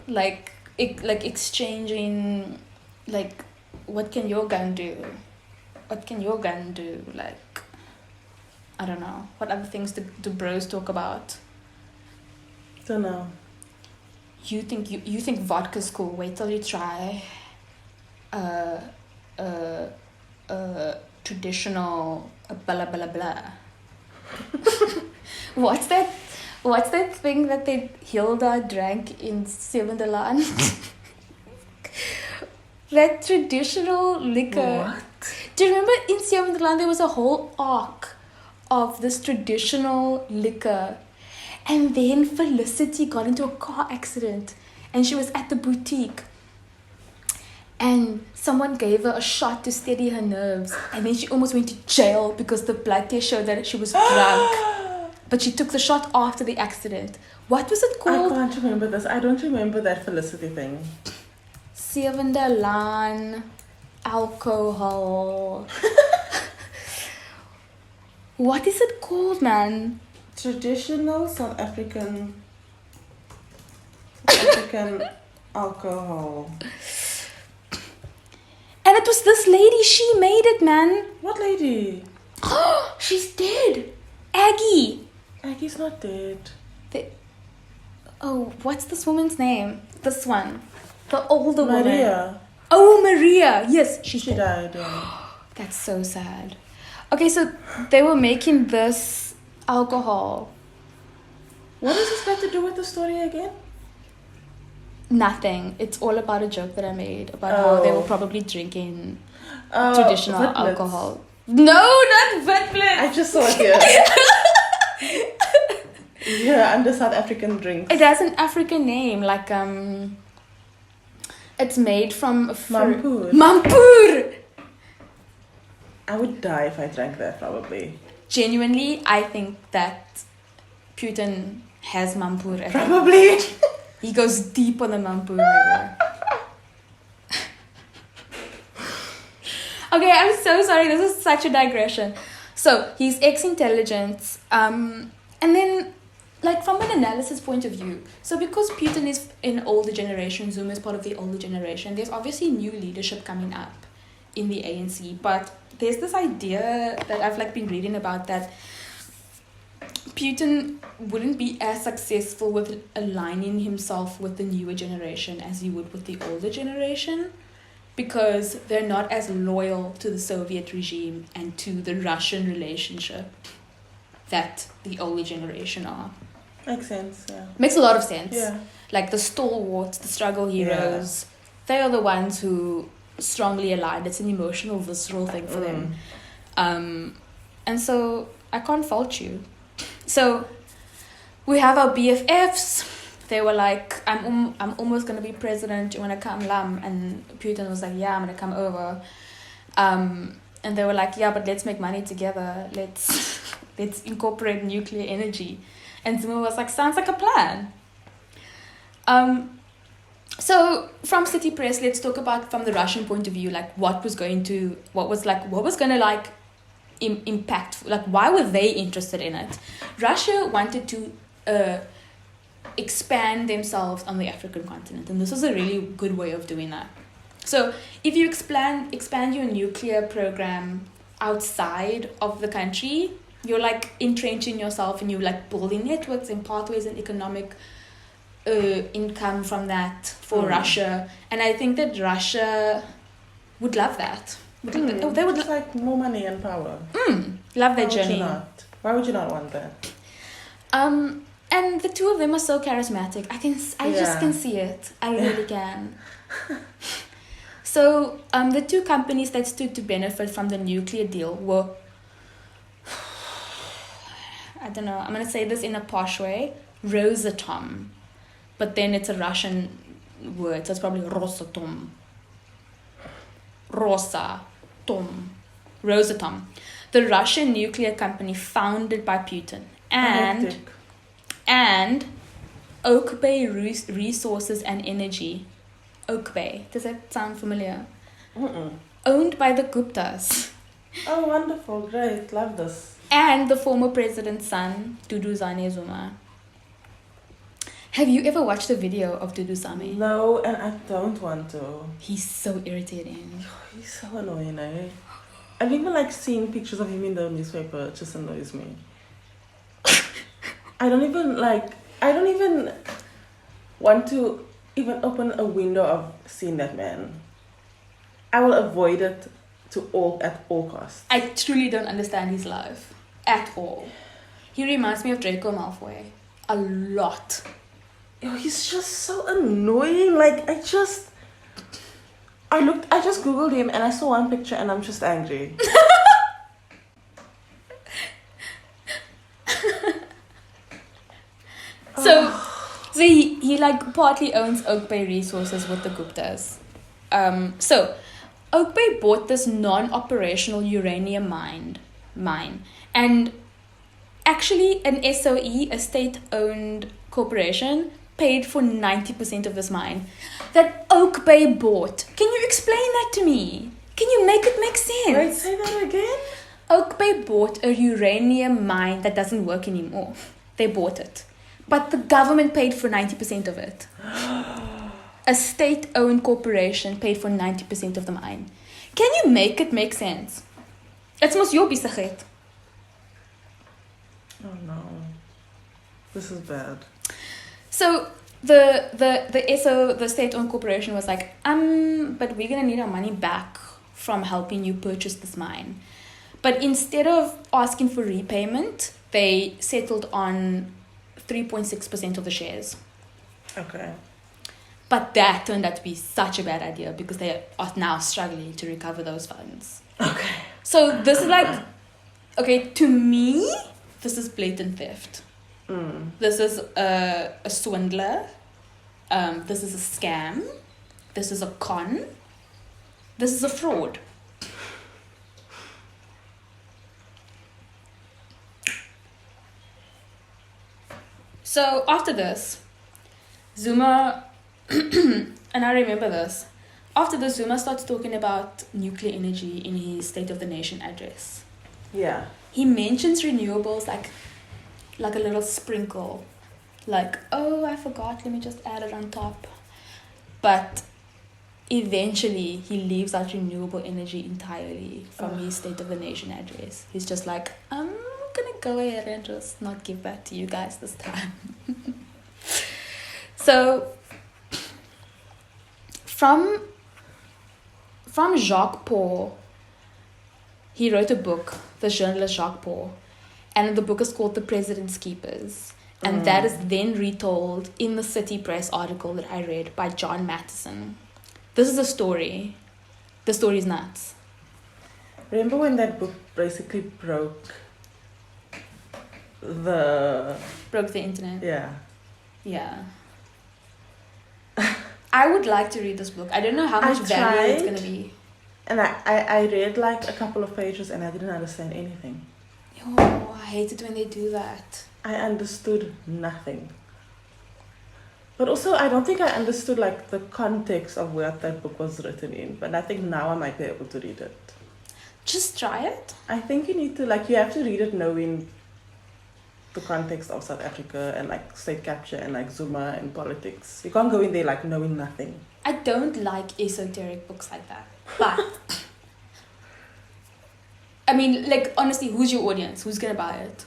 Speaker 5: like exchanging, like, what can your gun do? What can your gun do? Like, I don't know. What other things do bros talk about?
Speaker 6: Don't know.
Speaker 5: You think vodka's cool? Wait till you try traditional blah blah blah. What's that thing that Hilda drank in Sevenderland? That traditional liquor.
Speaker 6: What?
Speaker 5: Do you remember in Sevenderland there was a whole arc of this traditional liquor? And then Felicity got into a car accident and she was at the boutique. And someone gave her a shot to steady her nerves. And then she almost went to jail because the blood test showed that she was drunk. But she took the shot after the accident. What was it called?
Speaker 6: I can't remember this. I don't remember that Felicity thing.
Speaker 5: Sevenderlaan alcohol. What is it called, man?
Speaker 6: Traditional South African alcohol.
Speaker 5: And it was this lady, she made it, man.
Speaker 6: What lady?
Speaker 5: She's dead. Aggie.
Speaker 6: Aggie's not dead.
Speaker 5: What's this woman's name? This one. The older woman.
Speaker 6: Maria.
Speaker 5: Oh, Maria. Yes,
Speaker 6: She
Speaker 5: dead.
Speaker 6: died. Yeah.
Speaker 5: That's so sad. Okay, so they were making this alcohol.
Speaker 6: What does this got to do with the story again?
Speaker 5: Nothing. It's all about a joke that I made about how they were probably drinking traditional
Speaker 6: Witlitz.
Speaker 5: alcohol. No, not Witlitz.
Speaker 6: I just saw it here. Yeah, under South African drinks.
Speaker 5: It has an African name, like it's made from
Speaker 6: Mampoer.
Speaker 5: Mampoer.
Speaker 6: I would die if I drank that, probably.
Speaker 5: Genuinely, I think that Putin has Mampoer. at home.
Speaker 6: Probably.
Speaker 5: He goes deep on the Mampoer river. Okay, I'm so sorry. This is such a digression. So he's ex-intelligence, and then, like, from an analysis point of view, so because Putin is an older generation, Zuma is part of the older generation, there's obviously new leadership coming up in the ANC, but there's this idea that I've like been reading about that Putin wouldn't be as successful with aligning himself with the newer generation as he would with the older generation, because they're not as loyal to the Soviet regime and to the Russian relationship that the older generation are.
Speaker 6: Makes sense, yeah.
Speaker 5: Makes a lot of sense.
Speaker 6: Yeah.
Speaker 5: Like the stalwarts, the struggle heroes, they are the ones who strongly aligned. It's an emotional, visceral thing for them. And so I can't fault you. So we have our BFFs. They were like, I'm almost gonna be president. You wanna come, Lam? And Putin was like, yeah, I'm gonna come over. And they were like, yeah, but let's make money together. Let's incorporate nuclear energy. And Zuma was like, sounds like a plan. So from City Press, let's talk about from the Russian point of view, like what was going to impact, like why were they interested in it? Russia wanted to expand themselves on the African continent, and this was a really good way of doing that. So if you expand your nuclear program outside of the country, you're like entrenching yourself and you're like building networks and pathways and economic income from that for Russia. And I think that Russia would love that. They would
Speaker 6: just like more money and power.
Speaker 5: Love that journey.
Speaker 6: Why would you not want that?
Speaker 5: And the two of them are so charismatic. I just can see it. I really can. So the two companies that stood to benefit from the nuclear deal were, I don't know, I'm going to say this in a posh way, Rosatom. But then it's a Russian word, so it's probably Rosatom. Rosatom. The Russian nuclear company founded by Putin. And Oak Bay Resources and Energy. Oak Bay. Does that sound familiar? Owned by the Guptas.
Speaker 6: Oh, wonderful. Great. Love this.
Speaker 5: And the former president's son, Dudu Zane Zuma. Have you ever watched a video of Dudu Zame?
Speaker 6: No, and I don't want to.
Speaker 5: He's so irritating.
Speaker 6: He's so annoying, eh? I've even like seen pictures of him in the newspaper. It just annoys me. I don't even want to even open a window of seeing that man. I will avoid it at all costs.
Speaker 5: I truly don't understand his life at all. He reminds me of Draco Malfoy a lot.
Speaker 6: He's just so annoying. Like I just googled him and I saw one picture and I'm just angry.
Speaker 5: So he like partly owns Oak Bay Resources with the Guptas. So Oak Bay bought this non-operational uranium mine, and actually an SOE, a state-owned corporation, paid for 90% of this mine that Oak Bay bought. Can you explain that to me? Can you make it make sense?
Speaker 6: Wait, say that again?
Speaker 5: Oak Bay bought a uranium mine that doesn't work anymore. They bought it. But the government paid for 90% of it. A state-owned corporation paid for 90% of the mine. Can you make it make sense? It's mos jou besigheid.
Speaker 6: Oh no. This is bad.
Speaker 5: So the state-owned corporation was like, but we're gonna need our money back from helping you purchase this mine. But instead of asking for repayment, they settled on 3.6% of the shares.
Speaker 6: Okay.
Speaker 5: But that turned out to be such a bad idea because they are now struggling to recover those funds.
Speaker 6: Okay.
Speaker 5: So this is like, okay, to me, this is blatant theft. This is a swindler. This is a scam. This is a con. This is a fraud. So after this, Zuma, and I remember this, after this, Zuma starts talking about nuclear energy in his State of the Nation address.
Speaker 6: Yeah.
Speaker 5: He mentions renewables like a little sprinkle. Like, oh, I forgot, let me just add it on top. But eventually, he leaves out renewable energy entirely from his State of the Nation address. He's just like, I'm gonna go ahead and just not give that to you guys this time. So, from Jacques Paul, he wrote a book, the journalist Jacques Paul, and the book is called The President's Keepers. And that is then retold in the City Press article that I read by John Mattison. This is a story. The story is nuts.
Speaker 6: Remember when that book basically broke the
Speaker 5: internet?
Speaker 6: Yeah.
Speaker 5: Yeah. I would like to read this book. I don't know how much value it's going to be.
Speaker 6: And I read like a couple of pages and I didn't understand anything.
Speaker 5: Oh, I hate it when they do that.
Speaker 6: I understood nothing. But also, I don't think I understood like the context of what that book was written in. But I think now I might be able to read it.
Speaker 5: Just try it.
Speaker 6: I think you need to like you have to read it knowing the context of South Africa and like state capture and like Zuma and politics. You can't go in there like knowing nothing.
Speaker 5: I don't like esoteric books like that. But I mean, like honestly, who's your audience? Who's gonna buy it?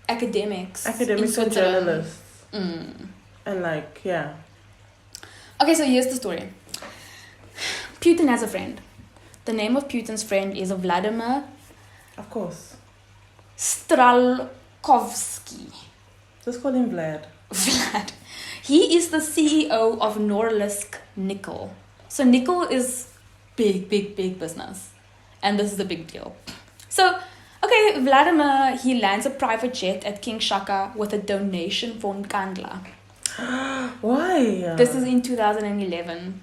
Speaker 5: Academics in
Speaker 6: And
Speaker 5: Switzerland.
Speaker 6: journalists. And like, yeah.
Speaker 5: Okay, so here's the story. Putin has a friend. The name of Putin's friend is Vladimir
Speaker 6: Of course.
Speaker 5: Stralkovsky.
Speaker 6: Just call him Vlad.
Speaker 5: Vlad. He is the CEO of Norilsk Nickel. So nickel is big business. And this is a big deal. So, okay, Vladimir, he lands a private jet at King Shaka with a donation for Nkandla.
Speaker 6: Why?
Speaker 5: This is in 2011.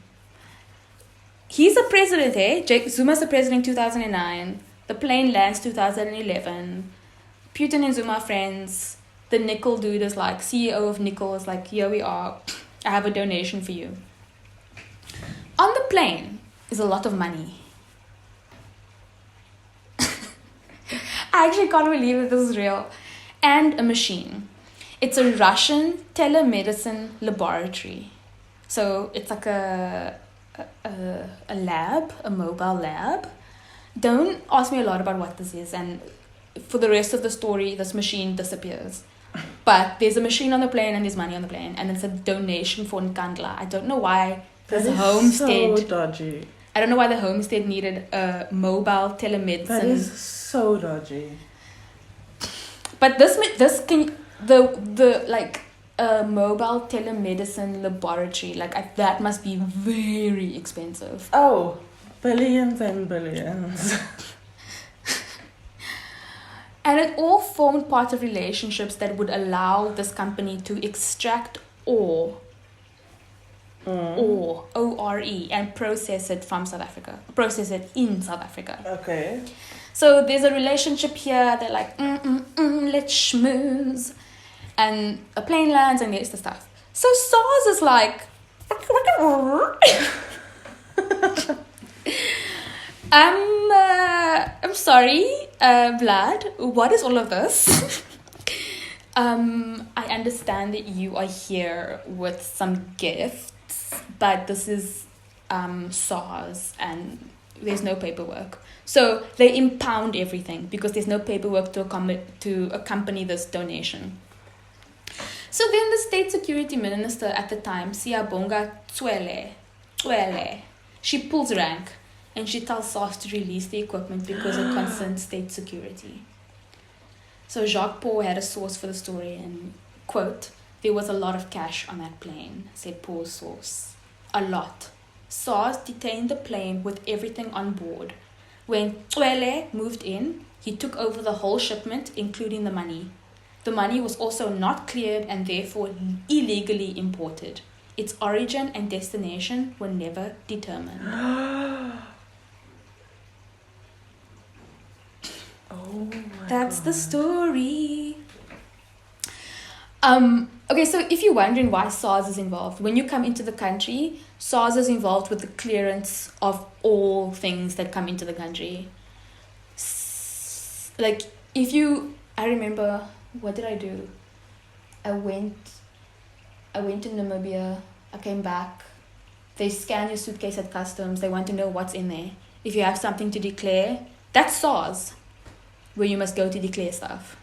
Speaker 5: He's the president, eh? Zuma's the president in 2009. The plane lands 2011. Putin and Zuma are friends. The nickel dude is like, CEO of nickel is like, here we are. I have a donation for you. On the plane is a lot of money. I actually can't believe that this is real. And a machine. It's a Russian telemedicine laboratory. So it's like a lab, a mobile lab. Don't ask me a lot about what this is. And for the rest of the story, this machine disappears. But there's a machine on the plane and there's money on the plane. And it's a donation for Nkandla. I don't know why
Speaker 6: That
Speaker 5: this
Speaker 6: is
Speaker 5: homestead...
Speaker 6: so dodgy.
Speaker 5: I don't know why the homestead needed a mobile telemedicine.
Speaker 6: That is so dodgy.
Speaker 5: But this can the like a mobile telemedicine laboratory that must be very expensive.
Speaker 6: Oh, billions and billions.
Speaker 5: And it all formed part of relationships that would allow this company to extract ore, O-R-E, and process it from South Africa. Process it in South Africa.
Speaker 6: Okay.
Speaker 5: So there's a relationship here. They're like, let's schmooze. And a plane lands and there's the stuff. So SARS is like, I'm sorry, Vlad, what is all of this? I understand that you are here with some gifts, but this is SARS and there's no paperwork. So they impound everything because there's no paperwork to accompany this donation. So then the state security minister at the time, Siyabonga Cwele, she pulls rank and she tells SARS to release the equipment because it concerns state security. So Jacques Paul had a source for the story and, quote, there was a lot of cash on that plane, said Paul's source. A lot. SARS detained the plane with everything on board. When Cwele moved in, he took over the whole shipment, including the money. The money was also not cleared and therefore illegally imported. Its origin and destination were never determined. That's the story. Okay, so if you're wondering why SARS is involved, when you come into the country, SARS is involved with the clearance of all things that come into the country. I remember, what did I do? I went to Namibia, I came back, they scan your suitcase at customs, they want to know what's in there. If you have something to declare, that's SARS, where you must go to declare stuff.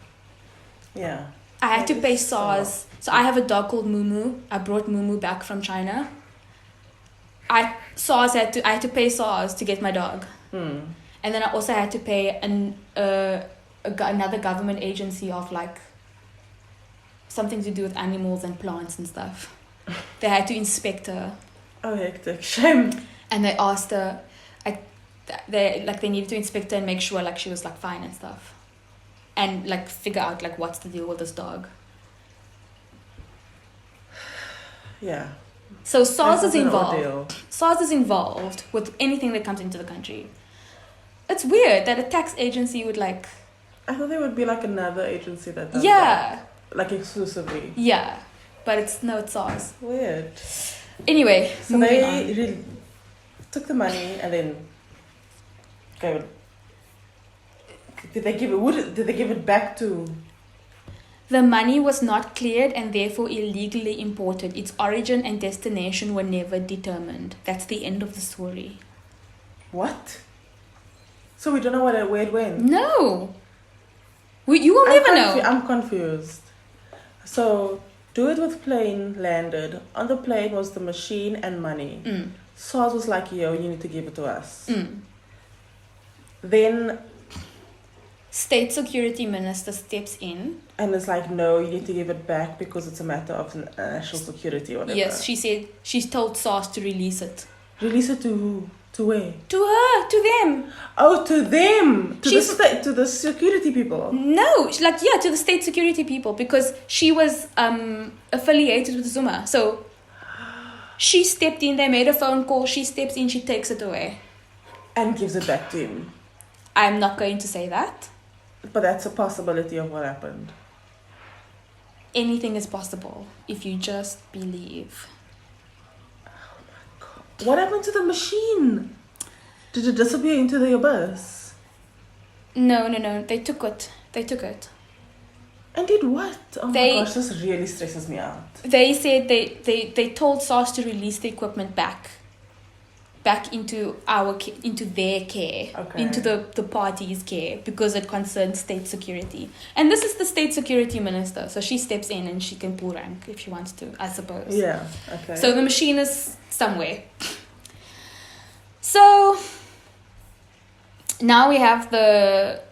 Speaker 6: Yeah.
Speaker 5: I had to pay SARS. So I have a dog called Mumu. I brought Mumu back from China. I had to pay SARS to get my dog. And then I also had to pay another government agency of like something to do with animals and plants and stuff. They had to inspect her.
Speaker 6: Oh, hectic. Shame.
Speaker 5: And they asked her, they needed to inspect her and make sure like she was like fine and stuff. And like figure out like what's the deal with this dog.
Speaker 6: Yeah.
Speaker 5: So SARS is
Speaker 6: an
Speaker 5: involved.
Speaker 6: ordeal.
Speaker 5: SARS is involved with anything that comes into the country. It's weird that a tax agency would like
Speaker 6: I thought there would be like another agency that does that.
Speaker 5: Yeah.
Speaker 6: Like exclusively.
Speaker 5: Yeah. But it's SARS.
Speaker 6: Weird.
Speaker 5: Anyway,
Speaker 6: So
Speaker 5: moving
Speaker 6: they
Speaker 5: on.
Speaker 6: really took the money and then go. Did they give it back to?
Speaker 5: The money was not cleared and therefore illegally imported. Its origin and destination were never determined. That's the end of the story.
Speaker 6: What? So we don't know where it went.
Speaker 5: No. You will never know.
Speaker 6: I'm confused. So, do it with plane landed. On the plane was the machine and money. SARS was like, yo, you need to give it to us. Then,
Speaker 5: State Security Minister steps in.
Speaker 6: and it's like, no, you need to give it back because it's a matter of national security or whatever.
Speaker 5: Yes, she said she's told SARS to release it.
Speaker 6: Release it to who? To where?
Speaker 5: To her, to them.
Speaker 6: Oh, to them!
Speaker 5: She's-
Speaker 6: To the security people.
Speaker 5: No, to the state security people because she was affiliated with Zuma. So she stepped in, they made a phone call, she steps in, she takes it away.
Speaker 6: And gives it back to him.
Speaker 5: I'm not going to say that.
Speaker 6: But that's a possibility of what happened.
Speaker 5: Anything is possible if you just believe.
Speaker 6: What happened to the machine? Did it disappear into the abyss?
Speaker 5: No, they took it.
Speaker 6: And did what? Oh
Speaker 5: They-
Speaker 6: my gosh, this really stresses me out.
Speaker 5: They said they told SARS to release the equipment back into into their care,
Speaker 6: Okay.
Speaker 5: into the party's care because it concerns state security. And this is the state security minister, so she steps in and she can pull rank if she wants to, I suppose.
Speaker 6: Yeah, okay.
Speaker 5: So the machine is somewhere. So now we have that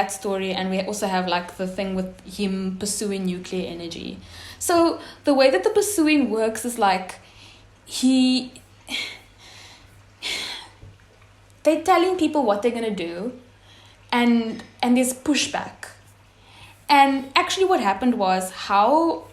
Speaker 5: story, and we also have like the thing with him pursuing nuclear energy. So the way that the pursuing works is like they're telling people what they're gonna do, and there's pushback. And actually what happened was how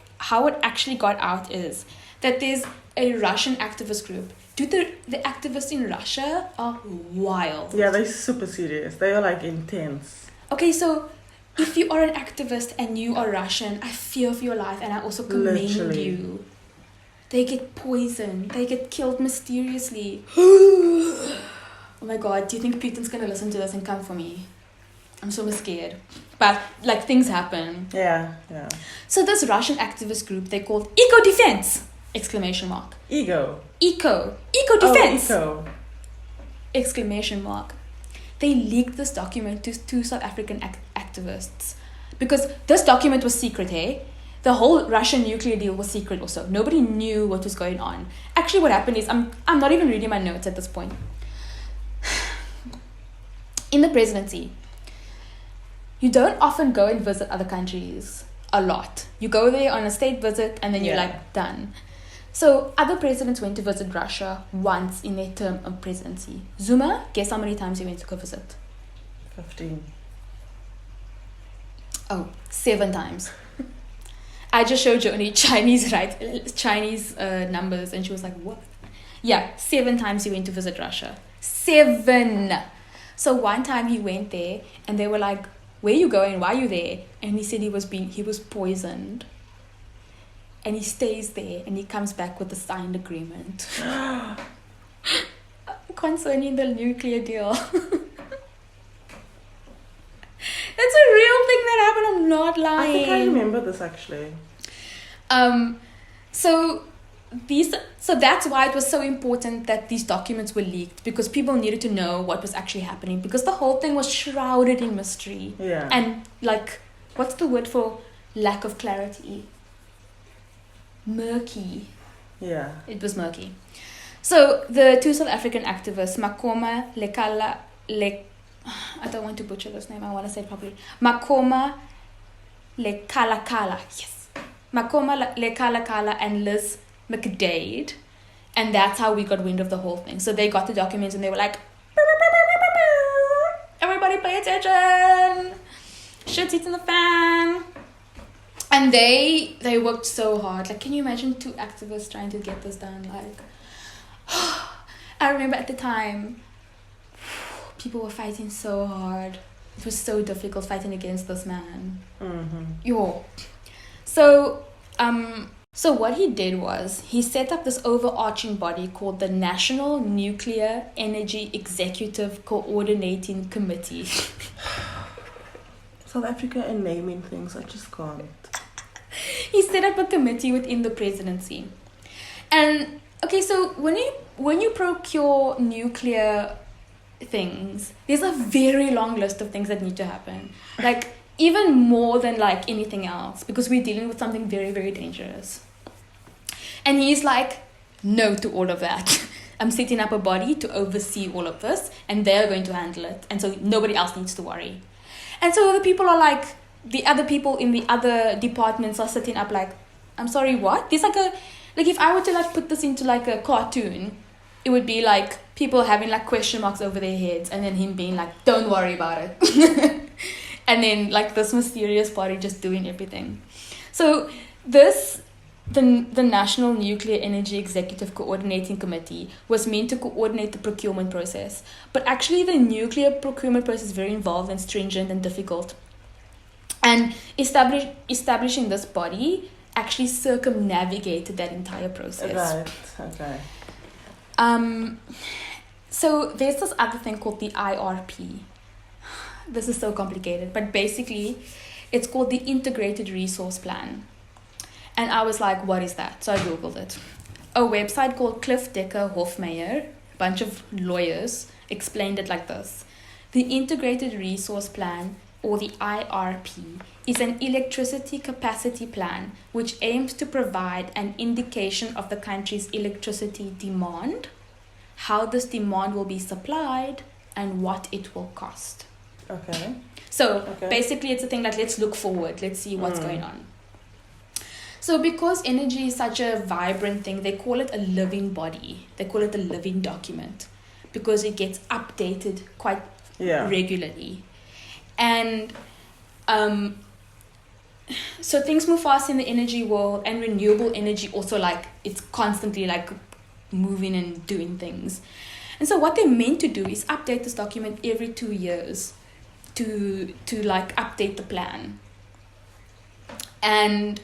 Speaker 5: it actually got out is that there's a Russian activist group. Dude, the activists in Russia are wild.
Speaker 6: Yeah, they're super serious. They are like intense.
Speaker 5: Okay, so if you are an activist and you are Russian, I fear for your life and I also commend
Speaker 6: Literally.
Speaker 5: you. They get poisoned. They get killed mysteriously. Oh my god, do you think Putin's gonna listen to this and come for me? I'm so scared. But, like, things happen.
Speaker 6: Yeah.
Speaker 5: So this Russian activist group, they called Eco Defense! Exclamation mark.
Speaker 6: Ego.
Speaker 5: Eco Defense!
Speaker 6: Oh, eco.
Speaker 5: Exclamation mark. They leaked this document to two South African activists because this document was secret, hey? The whole Russian nuclear deal was secret also. Nobody knew what was going on. Actually, what happened is, I'm not even reading my notes at this point. In the presidency, you don't often go and visit other countries a lot. You go there on a state visit and then you're like, done. So other presidents went to visit Russia once in their term of presidency. Zuma, guess how many times he went to go visit?
Speaker 6: 15.
Speaker 5: Oh, 7 times. I just showed Jody Chinese numbers and she was like, what? Yeah, 7 times he went to visit Russia. 7! So one time he went there and they were like, where are you going? Why are you there? And he said he was poisoned. And he stays there and he comes back with a signed agreement concerning the nuclear deal. That's a real thing that happened. I'm not lying.
Speaker 6: I think I remember this actually.
Speaker 5: So that's why it was so important that these documents were leaked, because people needed to know what was actually happening, because the whole thing was shrouded in mystery.
Speaker 6: Yeah.
Speaker 5: And like, what's the word for lack of clarity? Murky.
Speaker 6: Yeah.
Speaker 5: It was murky. So the two South African activists, Makoma Lekala, I don't want to butcher this name, I want to say it properly. Makoma Lekalakala, yes. Makoma Lekalakala and Liz McDade. And that's how we got wind of the whole thing. So they got the documents and they were like, everybody pay attention! Shit's hitting the fan! And they worked so hard. Like, can you imagine 2 activists trying to get this done? Like, I remember at the time, people were fighting so hard. It was so difficult fighting against this man.
Speaker 6: Mm-hmm.
Speaker 5: Yo. So, so what he did was he set up this overarching body called the National Nuclear Energy Executive Coordinating Committee.
Speaker 6: South Africa and naming things, I just can't.
Speaker 5: He set up a committee within the presidency. And okay, so when you procure nuclear things, there's a very long list of things that need to happen. Like even more than like anything else, because we're dealing with something very, very dangerous. And he's like, no to all of that. I'm setting up a body to oversee all of this, and they're going to handle it. And so nobody else needs to worry. And so the people are like, the other people in the other departments are sitting up like, I'm sorry, what? There's like if I were to like put this into like a cartoon, it would be like people having like question marks over their heads, and then him being like, don't worry about it. And then like this mysterious body just doing everything. So the National Nuclear Energy Executive Coordinating Committee was meant to coordinate the procurement process. But actually the nuclear procurement process is very involved and stringent and difficult. And establishing this body actually circumnavigated that entire process.
Speaker 6: Right, okay.
Speaker 5: So there's this other thing called the IRP. This is so complicated, but basically it's called the Integrated Resource Plan. And I was like, what is that? So I Googled it. A website called Cliff Decker Hofmeyer, a bunch of lawyers, explained it like this. The Integrated Resource Plan, or the IRP, is an electricity capacity plan which aims to provide an indication of the country's electricity demand, how this demand will be supplied, and what it will cost.
Speaker 6: Okay.
Speaker 5: So basically it's a thing like, let's look forward, let's see what's going on. So because energy is such a vibrant thing, they call it a living body. They call it a living document because it gets updated quite regularly. And so things move fast in the energy world, and renewable energy also, like, it's constantly like moving and doing things. And so what they're meant to do is update this document every 2 years to like update the plan. And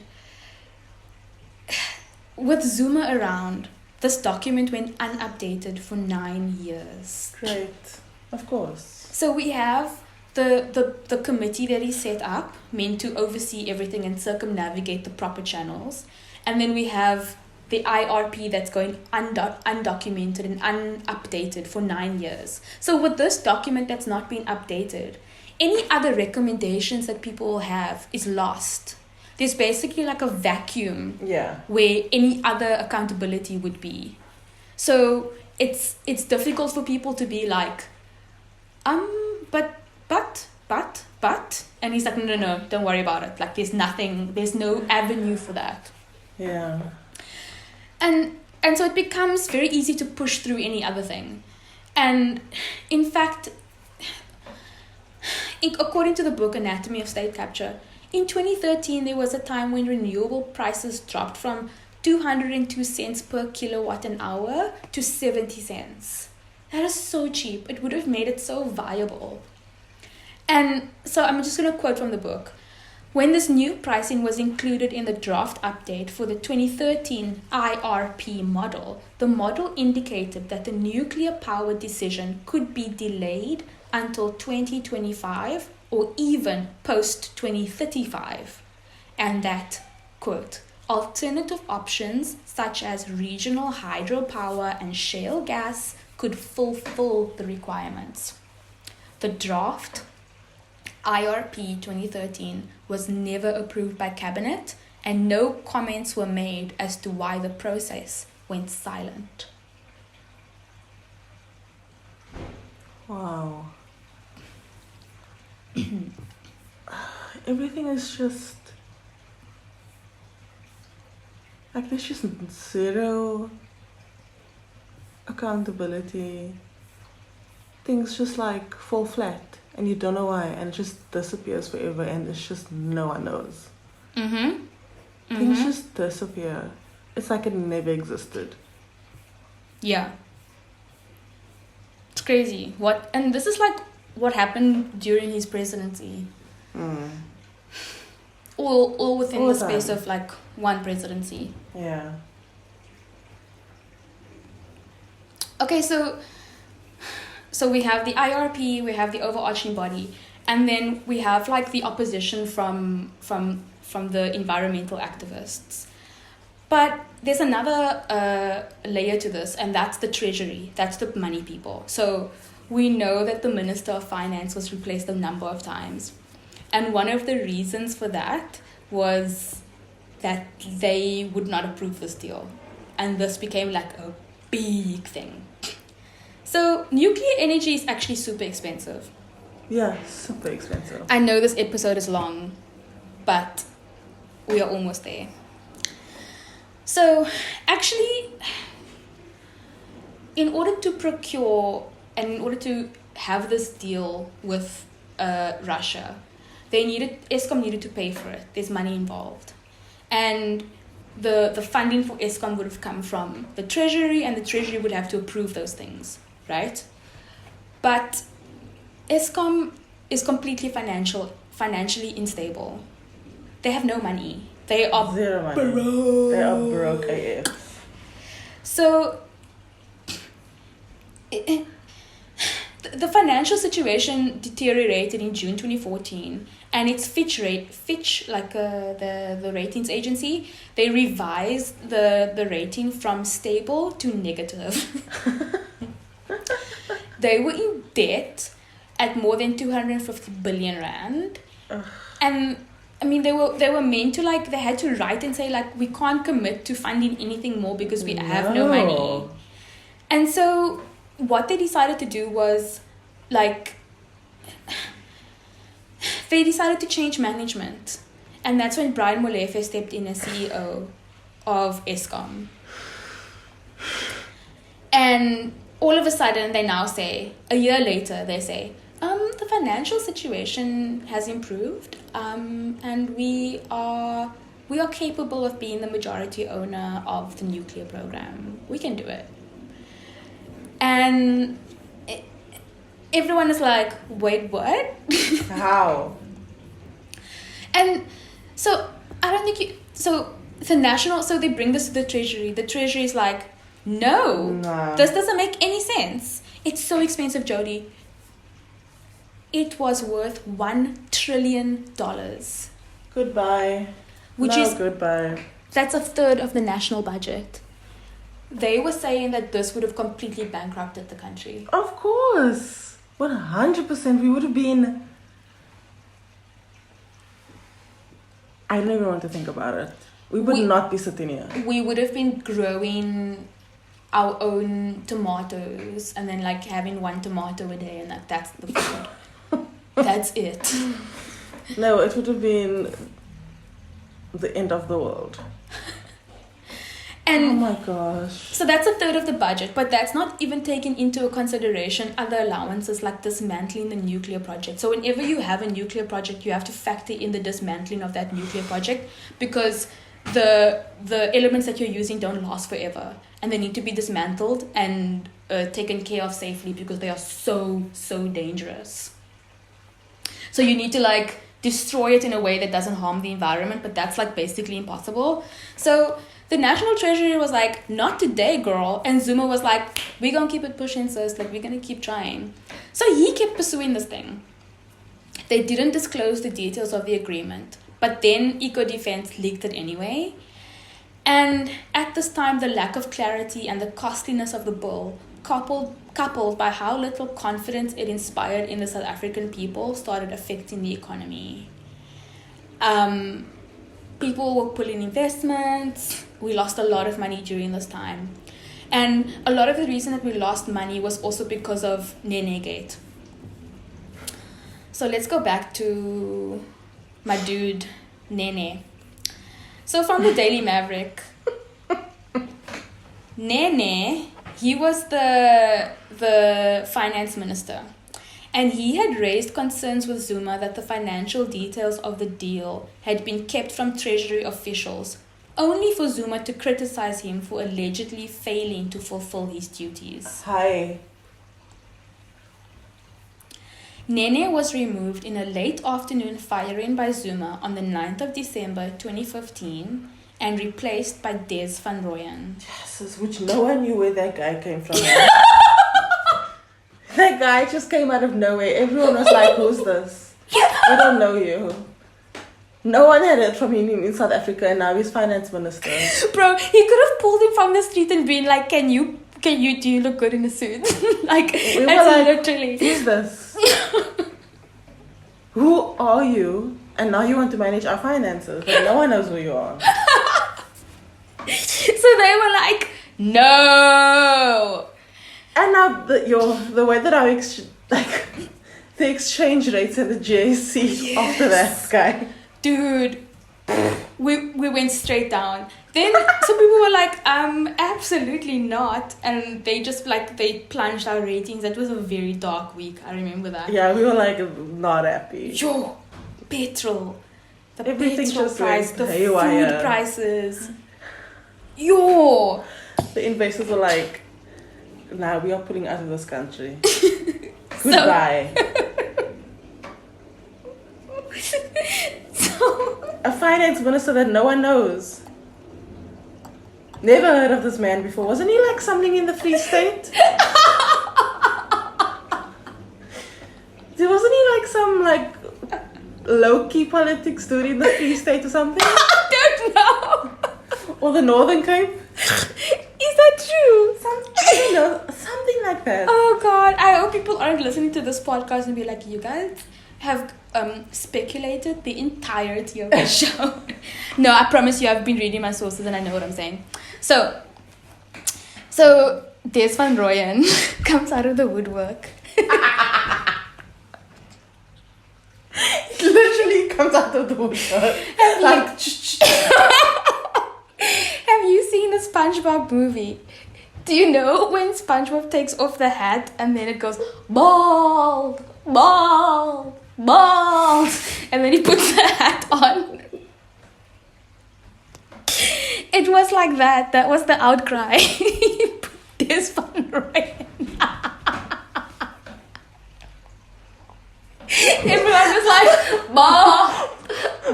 Speaker 5: with Zuma around, this document went unupdated for 9 years.
Speaker 6: Great. Of course.
Speaker 5: So we have the committee that he set up, meant to oversee everything and circumnavigate the proper channels. And then we have the IRP that's going undocumented and unupdated for 9 years. So with this document that's not been updated, any other recommendations that people will have is lost. There's basically like a vacuum where any other accountability would be. So it's difficult for people to be like, but, and he's like, no, don't worry about it. Like there's no avenue for that.
Speaker 6: Yeah.
Speaker 5: And so it becomes very easy to push through any other thing. And in fact, according to the book Anatomy of State Capture, in 2013, there was a time when renewable prices dropped from 202 cents per kilowatt an hour to 70 cents. That is so cheap. It would have made it so viable. And so I'm just going to quote from the book. When this new pricing was included in the draft update for the 2013 IRP model, the model indicated that the nuclear power decision could be delayed until 2025 or even post-2035, and that, quote, alternative options such as regional hydropower and shale gas could fulfill the requirements. The draft IRP 2013 was never approved by Cabinet, and no comments were made as to why the process went silent.
Speaker 6: Wow. Everything is just like, there's just zero accountability. Things just like fall flat and you don't know why, and it just disappears forever, and it's just no one knows. Things just disappear. It's like it never existed.
Speaker 5: Yeah. It's crazy. And this is like what happened during his presidency. All within
Speaker 6: All
Speaker 5: the
Speaker 6: the
Speaker 5: space
Speaker 6: time.
Speaker 5: of like one presidency.
Speaker 6: Yeah.
Speaker 5: Okay, so we have the IRP, we have the overarching body, and then we have like the opposition from the environmental activists. But there's another layer to this, and that's the treasury. That's the money people. So we know that the Minister of Finance was replaced a number of times. And one of the reasons for that was that they would not approve this deal. And this became like a big thing. So nuclear energy is actually super expensive.
Speaker 6: Yeah, super expensive.
Speaker 5: I know this episode is long, but we are almost there. So actually, in order to procure and in order to have this deal with Russia, ESCOM needed to pay for it. There's money involved. And the funding for ESCOM would have come from the Treasury, and the Treasury would have to approve those things, right? But ESCOM is completely financially unstable. They have no money. They are
Speaker 6: Zero money.
Speaker 5: broke.
Speaker 6: They are broke AF.
Speaker 5: So the financial situation deteriorated in June 2014, and it's Fitch, like the ratings agency, they revised the rating from stable to negative. They were in debt at more than 250 billion rand. And I mean, they were meant to like, they had to write and say like, we can't commit to funding anything more because we have no money. And so what they decided to do was like, they decided to change management. And that's when Brian Molefe stepped in as CEO of ESCOM. And all of a sudden they now say, a year later, they say, the financial situation has improved, and we are capable of being the majority owner of the nuclear program. We can do it. And everyone is like, wait, what?
Speaker 6: How?
Speaker 5: And so I don't think so they bring this to the Treasury. The Treasury is like, no, this doesn't make any sense. It's so expensive, Jody. It was worth $1 trillion.
Speaker 6: Goodbye. Goodbye.
Speaker 5: That's a third of the national budget. They were saying that this would have completely bankrupted the country.
Speaker 6: Of course. 100%. We would have been... I don't even want to think about it. We would not be sitting here.
Speaker 5: We would have been growing our own tomatoes and then like having one tomato a day, and that's the food. That's it.
Speaker 6: No, it would have been the end of the world.
Speaker 5: And
Speaker 6: oh my gosh.
Speaker 5: So that's a third of the budget, but that's not even taking into consideration other allowances like dismantling the nuclear project. So whenever you have a nuclear project, you have to factor in the dismantling of that nuclear project, because the elements that you're using don't last forever, and they need to be dismantled and taken care of safely because they are so dangerous. So you need to like destroy it in a way that doesn't harm the environment, but that's like basically impossible. So the National Treasury was like, not today, girl. And Zuma was like, we're going to keep it pushing, sis. Like, we're going to keep trying. So he kept pursuing this thing. They didn't disclose the details of the agreement, but then Eco Defense leaked it anyway. And at this time, the lack of clarity and the costliness of the bill, coupled by how little confidence it inspired in the South African people, started affecting the economy. People were pulling investments. We lost a lot of money during this time. And a lot of the reason that we lost money was also because of Nene Gate. So let's go back to my dude, Nene. So from the Daily Maverick, Nene, he was the finance minister. And he had raised concerns with Zuma that the financial details of the deal had been kept from Treasury officials, only for Zuma to criticize him for allegedly failing to fulfill his duties.
Speaker 6: Hi.
Speaker 5: Nene was removed in a late afternoon firing by Zuma on the 9th of December 2015 and replaced by Des van Rooyen.
Speaker 6: Jesus, which no one knew where that guy came from. That guy just came out of nowhere. Everyone was like, who's this? I don't know you. No one had heard from him in South Africa, and now he's finance minister.
Speaker 5: Bro, he could have pulled him from the street and been like, do you look good in a suit? Like,
Speaker 6: We were
Speaker 5: that's
Speaker 6: like,
Speaker 5: literally.
Speaker 6: who's this? Who are you? And now you want to manage our finances, but no one knows who you are.
Speaker 5: So they were like, no.
Speaker 6: And now the way that the exchange rates and the JSC after that guy.
Speaker 5: Dude, we went straight down. Then some people were like, absolutely not. And they just they plunged our ratings. That was a very dark week. I remember that.
Speaker 6: Yeah, we were like not happy.
Speaker 5: Yo, petrol. The
Speaker 6: Everything
Speaker 5: petrol
Speaker 6: just
Speaker 5: price,
Speaker 6: went
Speaker 5: the
Speaker 6: haywire.
Speaker 5: food prices. Yo.
Speaker 6: The investors were like, nah, we are pulling out of this country. Goodbye. A finance minister that no one knows. Never heard of this man before. Wasn't he like something in the Free State? Wasn't he like some low-key politics dude in the Free State or something?
Speaker 5: I don't know.
Speaker 6: Or the Northern Cape?
Speaker 5: Is that true?
Speaker 6: I don't know. Something like that.
Speaker 5: Oh God, I hope people aren't listening to this podcast and be like, you guys have speculated the entirety of the show. No, I promise you, I've been reading my sources and I know what I'm saying. So Des van Rooyen comes out of the woodwork.
Speaker 6: It literally comes out of the woodwork. Like,
Speaker 5: Have you seen the SpongeBob movie? Do you know when SpongeBob takes off the hat and then it goes bald, bald, bald, and then he puts the hat on? It was like that. That was the outcry. Des van Rooyen. Everyone was like, bald,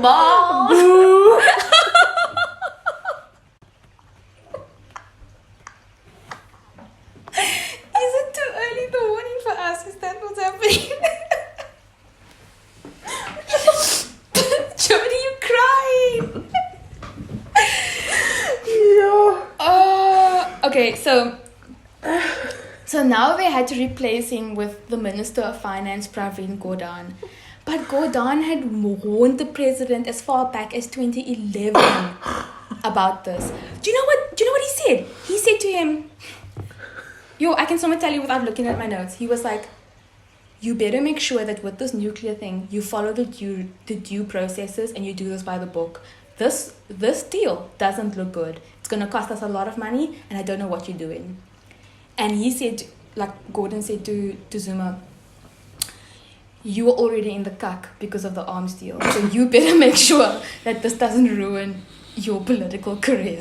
Speaker 5: bald.
Speaker 6: boo.
Speaker 5: Is it too early in the morning for us? Is that what's happening? Jody, you crying.
Speaker 6: Yeah.
Speaker 5: Okay, so now they had to replace him with the Minister of Finance, Pravin Gordhan. But Gordhan had warned the president as far back as 2011 about this. Do you know what he said? He said to him, I can someone tell you without looking at my notes. He was like, you better make sure that with this nuclear thing, you follow the due processes and you do this by the book. This deal doesn't look good. It's going to cost us a lot of money and I don't know what you're doing. And he said, like Gordhan said to Zuma, you were already in the cuck because of the arms deal. So you better make sure that this doesn't ruin your political career.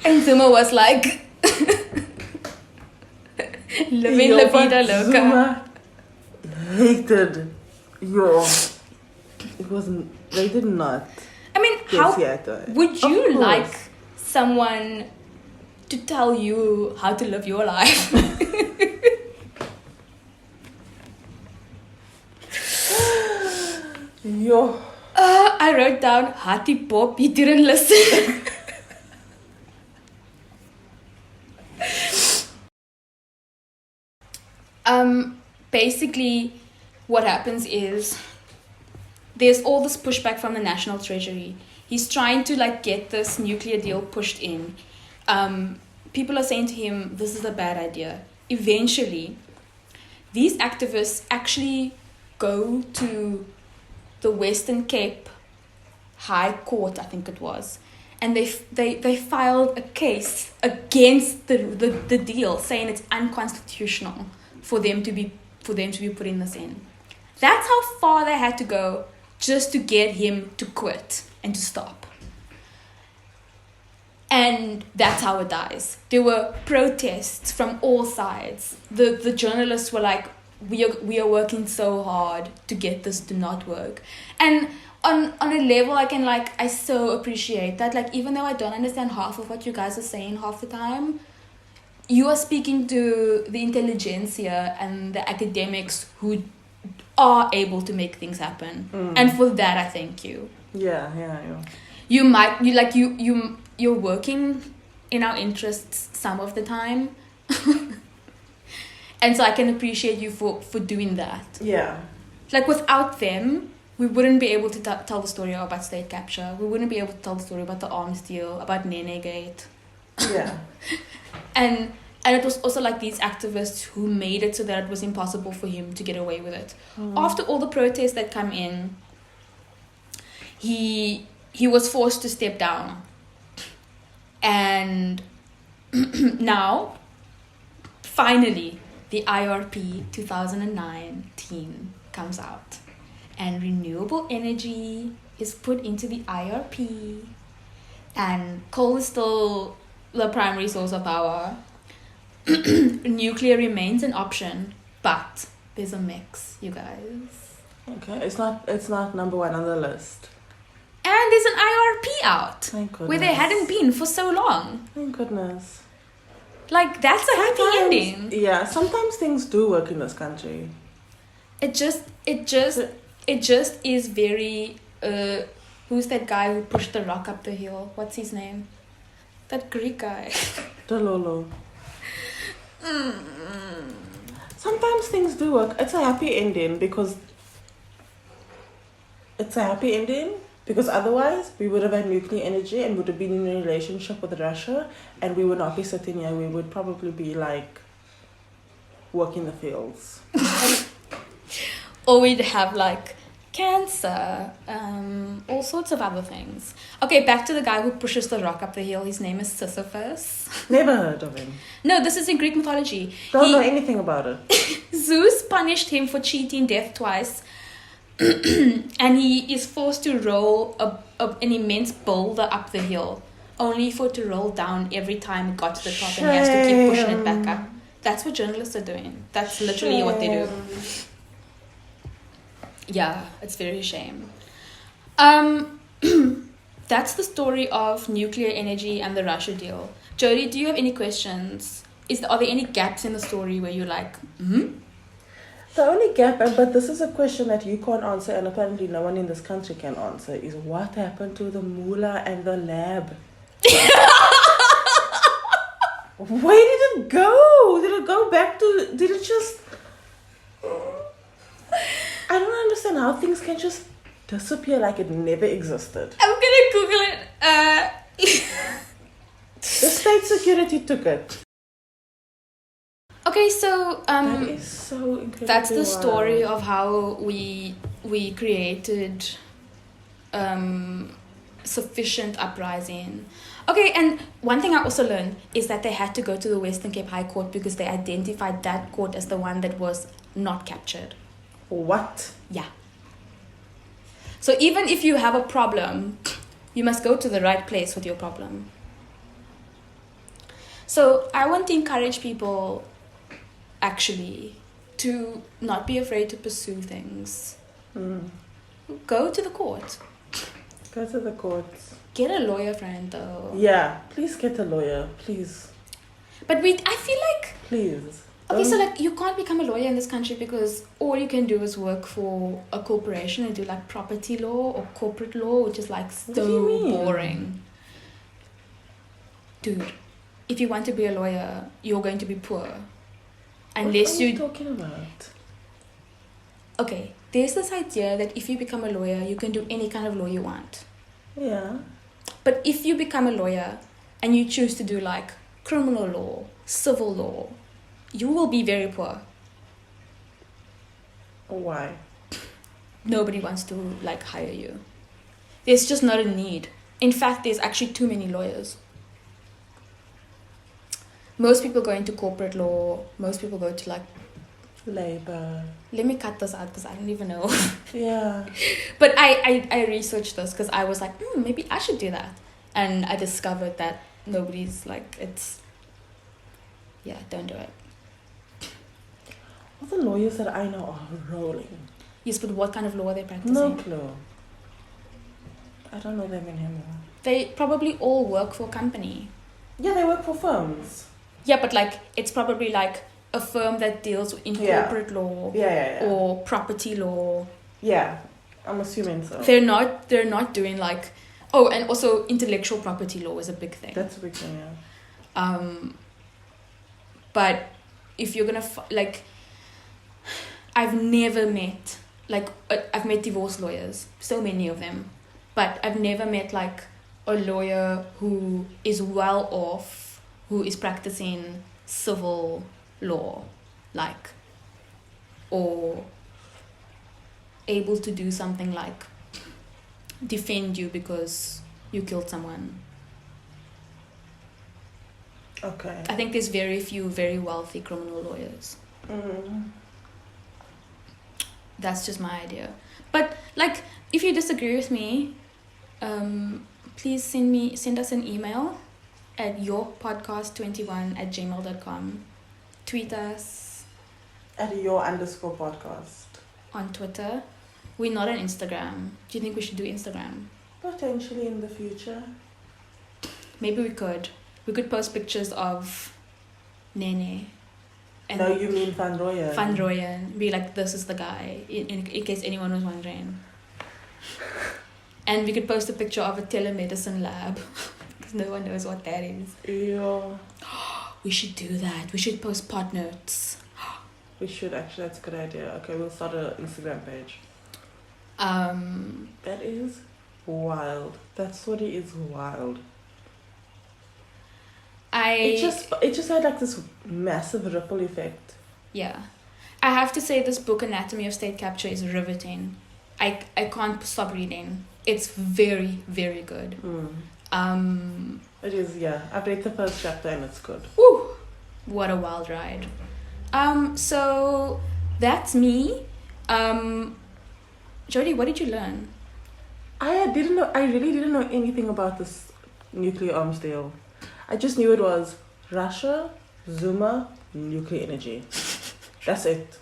Speaker 5: And Zuma was like, living la vida loca.
Speaker 6: Zuma hated it wasn't, they did not.
Speaker 5: I mean, how would you
Speaker 6: Of course.
Speaker 5: like someone to tell you how to live your life?
Speaker 6: Yo.
Speaker 5: I wrote down Hati Pop, he didn't listen. Basically what happens is there's all this pushback from the National Treasury. He's trying to get this nuclear deal pushed in. People are saying to him, this is a bad idea. Eventually, these activists actually go to the Western Cape High Court, I think it was, and they filed a case against the deal, saying it's unconstitutional for them to be putting this in. That's how far they had to go just to get him to quit and to stop. And that's how it dies. There were protests from all sides. The journalists were like, we are working so hard to get this to not work. And on a level, I so appreciate that. Like, even though I don't understand half of what you guys are saying half the time, you are speaking to the intelligentsia and the academics who are able to make things happen. And for that, I thank you.
Speaker 6: Yeah.
Speaker 5: You're working in our interests some of the time. And so I can appreciate you for doing that.
Speaker 6: Yeah.
Speaker 5: Like, without them, we wouldn't be able to tell the story about state capture. We wouldn't be able to tell the story about the arms deal, about Nenegate.
Speaker 6: Yeah.
Speaker 5: And it was also like these activists who made it so that it was impossible for him to get away with it. After all the protests that come in, he was forced to step down. And now, finally, the IRP 2019 comes out. And renewable energy is put into the IRP. And coal is still the primary source of power. Nuclear remains an option, but there's a mix, you guys.
Speaker 6: Okay, it's not number one on the list.
Speaker 5: And there's an IRP out.
Speaker 6: Thank goodness.
Speaker 5: Where they hadn't been for so long.
Speaker 6: Thank goodness.
Speaker 5: Like, that's a happy ending.
Speaker 6: Yeah, sometimes things do work in this country.
Speaker 5: It just is very who's that guy who pushed the rock up the hill? What's his name? That Greek guy.
Speaker 6: Delolo. Sometimes things do work. It's a happy ending because otherwise we would have had nuclear energy and would have been in a relationship with Russia, and we would not be sitting here. We would probably be like working the fields.
Speaker 5: Or we'd have like cancer, all sorts of other things. Okay, back to the guy who pushes the rock up the hill. His name is Sisyphus.
Speaker 6: Never heard of him.
Speaker 5: No, this is in Greek mythology.
Speaker 6: Don't know anything about it.
Speaker 5: Zeus punished him for cheating death twice. And he is forced to roll an immense boulder up the hill, only for it to roll down every time it got to the top. And he has to keep pushing it back up. That's what journalists are doing. That's literally what they do. Yeah, it's very shame. That's the story of nuclear energy and the Russia deal. Jody, do you have any questions? Are there any gaps in the story where you're like,
Speaker 6: The only gap, but this is a question that you can't answer, and apparently no one in this country can answer, is what happened to the moolah and the lab? Where did it go? Did it go back to... Did it just... I don't understand how things can just disappear like it never existed.
Speaker 5: I'm gonna Google it.
Speaker 6: The state security took it.
Speaker 5: Okay, so
Speaker 6: That is so incredible.
Speaker 5: that's the story of how we created sufficient uprising. Okay, and one thing I also learned is that they had to go to the Western Cape High Court because they identified that court as the one that was not captured.
Speaker 6: What?
Speaker 5: Yeah. So even if you have a problem, you must go to the right place with your problem. So I want to encourage people actually to not be afraid to pursue things. Go to the court.
Speaker 6: Go to the courts.
Speaker 5: Get a lawyer friend though.
Speaker 6: Yeah, please get a lawyer, please.
Speaker 5: But I feel like...
Speaker 6: Please.
Speaker 5: Okay, so like you can't become a lawyer in this country because all you can do is work for a corporation and do like property law or corporate law, which is like so boring. Dude, if you want to be a lawyer, you're going to be poor. Unless
Speaker 6: what are you talking about?
Speaker 5: Okay, there's this idea that if you become a lawyer, you can do any kind of law you want.
Speaker 6: Yeah.
Speaker 5: But if you become a lawyer and you choose to do like criminal law, civil law, you will be very poor.
Speaker 6: Why?
Speaker 5: Nobody wants to like hire you. There's just not a need. In fact, there's actually too many lawyers. Most people go into corporate law. Most people go to like
Speaker 6: labor.
Speaker 5: Let me cut this out because I don't even know.
Speaker 6: Yeah.
Speaker 5: But I researched this because I was like, maybe I should do that. And I discovered that nobody's like, don't do it.
Speaker 6: All the lawyers that I know are rolling.
Speaker 5: Yes, but what kind of law are they practicing?
Speaker 6: No clue. I don't know them anymore.
Speaker 5: They probably all work for a company.
Speaker 6: Yeah, they work for firms.
Speaker 5: Yeah, but like it's probably like a firm that deals in corporate law
Speaker 6: Yeah.
Speaker 5: or property law.
Speaker 6: Yeah, I'm assuming so.
Speaker 5: They're not doing like and also intellectual property law is a big thing.
Speaker 6: That's a big thing, yeah.
Speaker 5: But if you're gonna I've never met I've met divorce lawyers, so many of them, but I've never met like a lawyer who is well off, who is practicing civil law, or able to do something like defend you because you killed someone.
Speaker 6: Okay.
Speaker 5: I think there's very few very wealthy criminal lawyers.
Speaker 6: Mm.
Speaker 5: That's just my idea. But like, if you disagree with me, please send us an email at yourpodcast21@gmail.com. Tweet us
Speaker 6: At your_podcast.
Speaker 5: on Twitter. We're not on Instagram. Do you think we should do Instagram?
Speaker 6: Potentially in the future.
Speaker 5: Maybe we could. We could post pictures of Nene. And
Speaker 6: No, you mean Van Rooyen.
Speaker 5: Van Rooyen. Be like, this is the guy, in case anyone was wondering. And we could post a picture of a telemedicine lab. Because no one knows what that is.
Speaker 6: Yeah.
Speaker 5: We should do that. We should post pod notes.
Speaker 6: We should actually, that's a good idea. Okay, we'll start an Instagram page. That is wild. That story is wild. It just had like this massive ripple effect.
Speaker 5: Yeah. I have to say this book, Anatomy of State Capture, is riveting. I can't stop reading. It's very, very good.
Speaker 6: It is, yeah. I've read the first chapter and it's good.
Speaker 5: Woo! What a wild ride. So that's me. Jody, what did you learn?
Speaker 6: I really didn't know anything about this nuclear arms deal. I just knew it was Russia, Zuma, nuclear energy. That's it.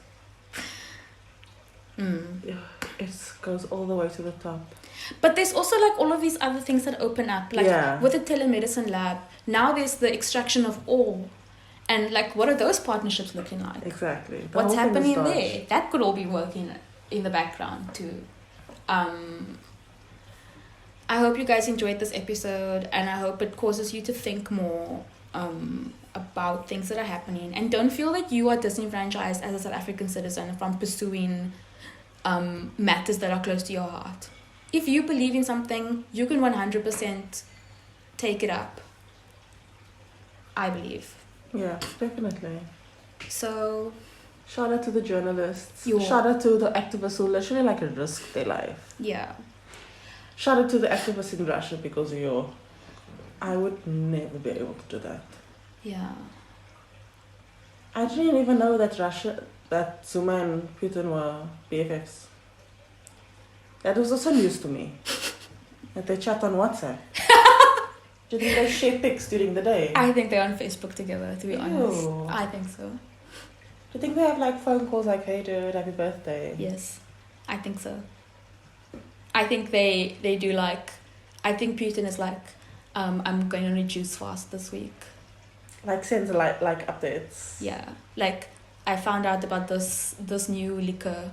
Speaker 6: Yeah, it goes all the way to the top.
Speaker 5: But there's also like all of these other things that open up. Like with the telemedicine lab, now there's the extraction of ore. And like, what are those partnerships looking like?
Speaker 6: Exactly.
Speaker 5: What's happening there? That could all be working in the background too. I hope you guys enjoyed this episode, and I hope it causes you to think more about things that are happening. And don't feel like you are disenfranchised as a South African citizen from pursuing matters that are close to your heart. If you believe in something, you can 100% take it up. I believe.
Speaker 6: Yeah, definitely.
Speaker 5: So,
Speaker 6: shout out to the journalists. Shout out to the activists who literally like risk their life.
Speaker 5: Yeah.
Speaker 6: Shout out to the activists in Russia because I would never be able to do that.
Speaker 5: Yeah.
Speaker 6: I didn't even know that Zuma and Putin were BFFs. That was also news to me. That they chat on WhatsApp. Do you think they share pics during the day?
Speaker 5: I think they're on Facebook together, to be honest. I think so.
Speaker 6: Do you think they have like phone calls like, hey dude, happy birthday?
Speaker 5: Yes, I think so. I think they do like, I think Putin is like, I'm going to reduce fast this week.
Speaker 6: Like sends like updates.
Speaker 5: Yeah, like I found out about this new liquor.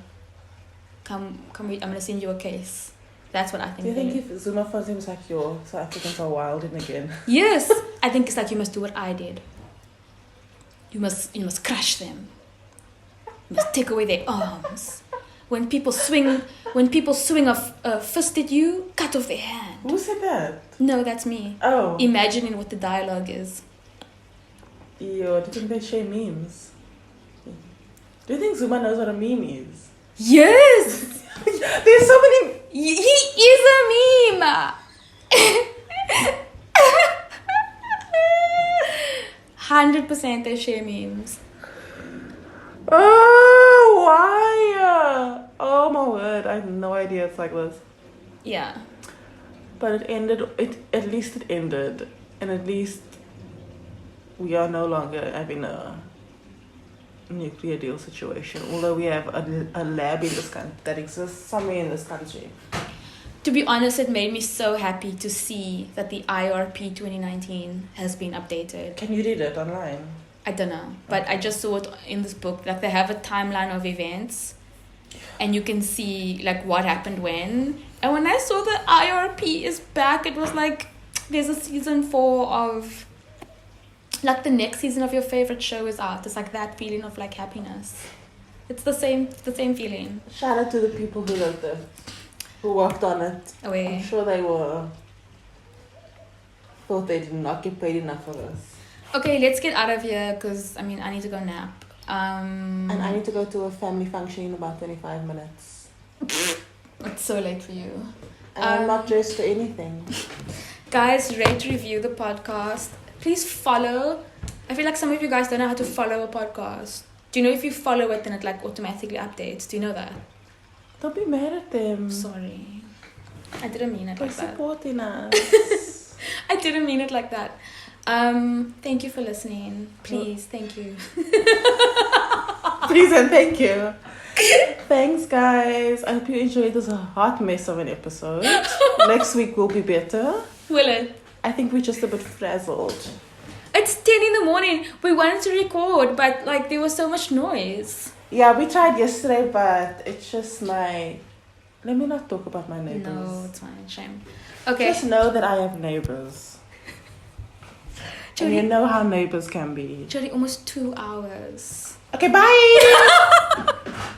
Speaker 5: I'm gonna send you a case. That's what I think.
Speaker 6: Do you think if Zuma phones him, it's like, yo, South Africans are wild in again?
Speaker 5: Yes, I think it's like, you must do what I did. You must crush them. You must take away their arms. When people swing a fist at you, cut off their hand.
Speaker 6: Who said that?
Speaker 5: No, that's me.
Speaker 6: Oh.
Speaker 5: Imagining what the dialogue is.
Speaker 6: Yo, do you think they share memes? Do you think Zuma knows what a meme is?
Speaker 5: Yes!
Speaker 6: There's so many...
Speaker 5: He is a meme! 100% they share memes.
Speaker 6: Oh, why? Oh my word, I have no idea it's like this.
Speaker 5: Yeah.
Speaker 6: But at least it ended. And at least we are no longer having a nuclear deal situation, although we have a lab in this country that exists somewhere in this country.
Speaker 5: To be honest, it made me so happy to see that the IRP 2019 has been updated.
Speaker 6: Can you read it online?
Speaker 5: I don't know, but I just saw it in this book that they have a timeline of events and you can see like what happened when. And when I saw the IRP is back, it was like there's a season 4 of like the next season of your favorite show is out. It's like that feeling of like happiness. It's the same feeling.
Speaker 6: Shout out to the people who wrote it, who worked on it. I'm sure they thought they did not get paid enough for this.
Speaker 5: Okay, let's get out of here because I mean I need to go nap.
Speaker 6: And I need to go to a family function in about 25 minutes.
Speaker 5: It's so late for you.
Speaker 6: And I'm not dressed for anything.
Speaker 5: Guys, rate, review the podcast. Please follow. I feel like some of you guys don't know how to follow a podcast. Do you know if you follow it then it like automatically updates? Do you know that?
Speaker 6: Don't be mad at them.
Speaker 5: Sorry. I didn't mean it like that.
Speaker 6: They're supporting us.
Speaker 5: I didn't mean it like that. Thank you for listening. Please, thank you.
Speaker 6: Please and thank you. Thanks, guys. I hope you enjoyed this hot mess of an episode. Next week will be better.
Speaker 5: Will it?
Speaker 6: I think we're just a bit frazzled.
Speaker 5: It's 10 in the morning. We wanted to record, but like there was so much noise.
Speaker 6: Yeah, we tried yesterday, but it's just my... Let me not talk about my neighbors.
Speaker 5: No, it's fine. Shame. Okay.
Speaker 6: Just know that I have neighbors.
Speaker 5: Jody,
Speaker 6: and you know how neighbors can be.
Speaker 5: Jody, almost 2 hours.
Speaker 6: Okay, bye!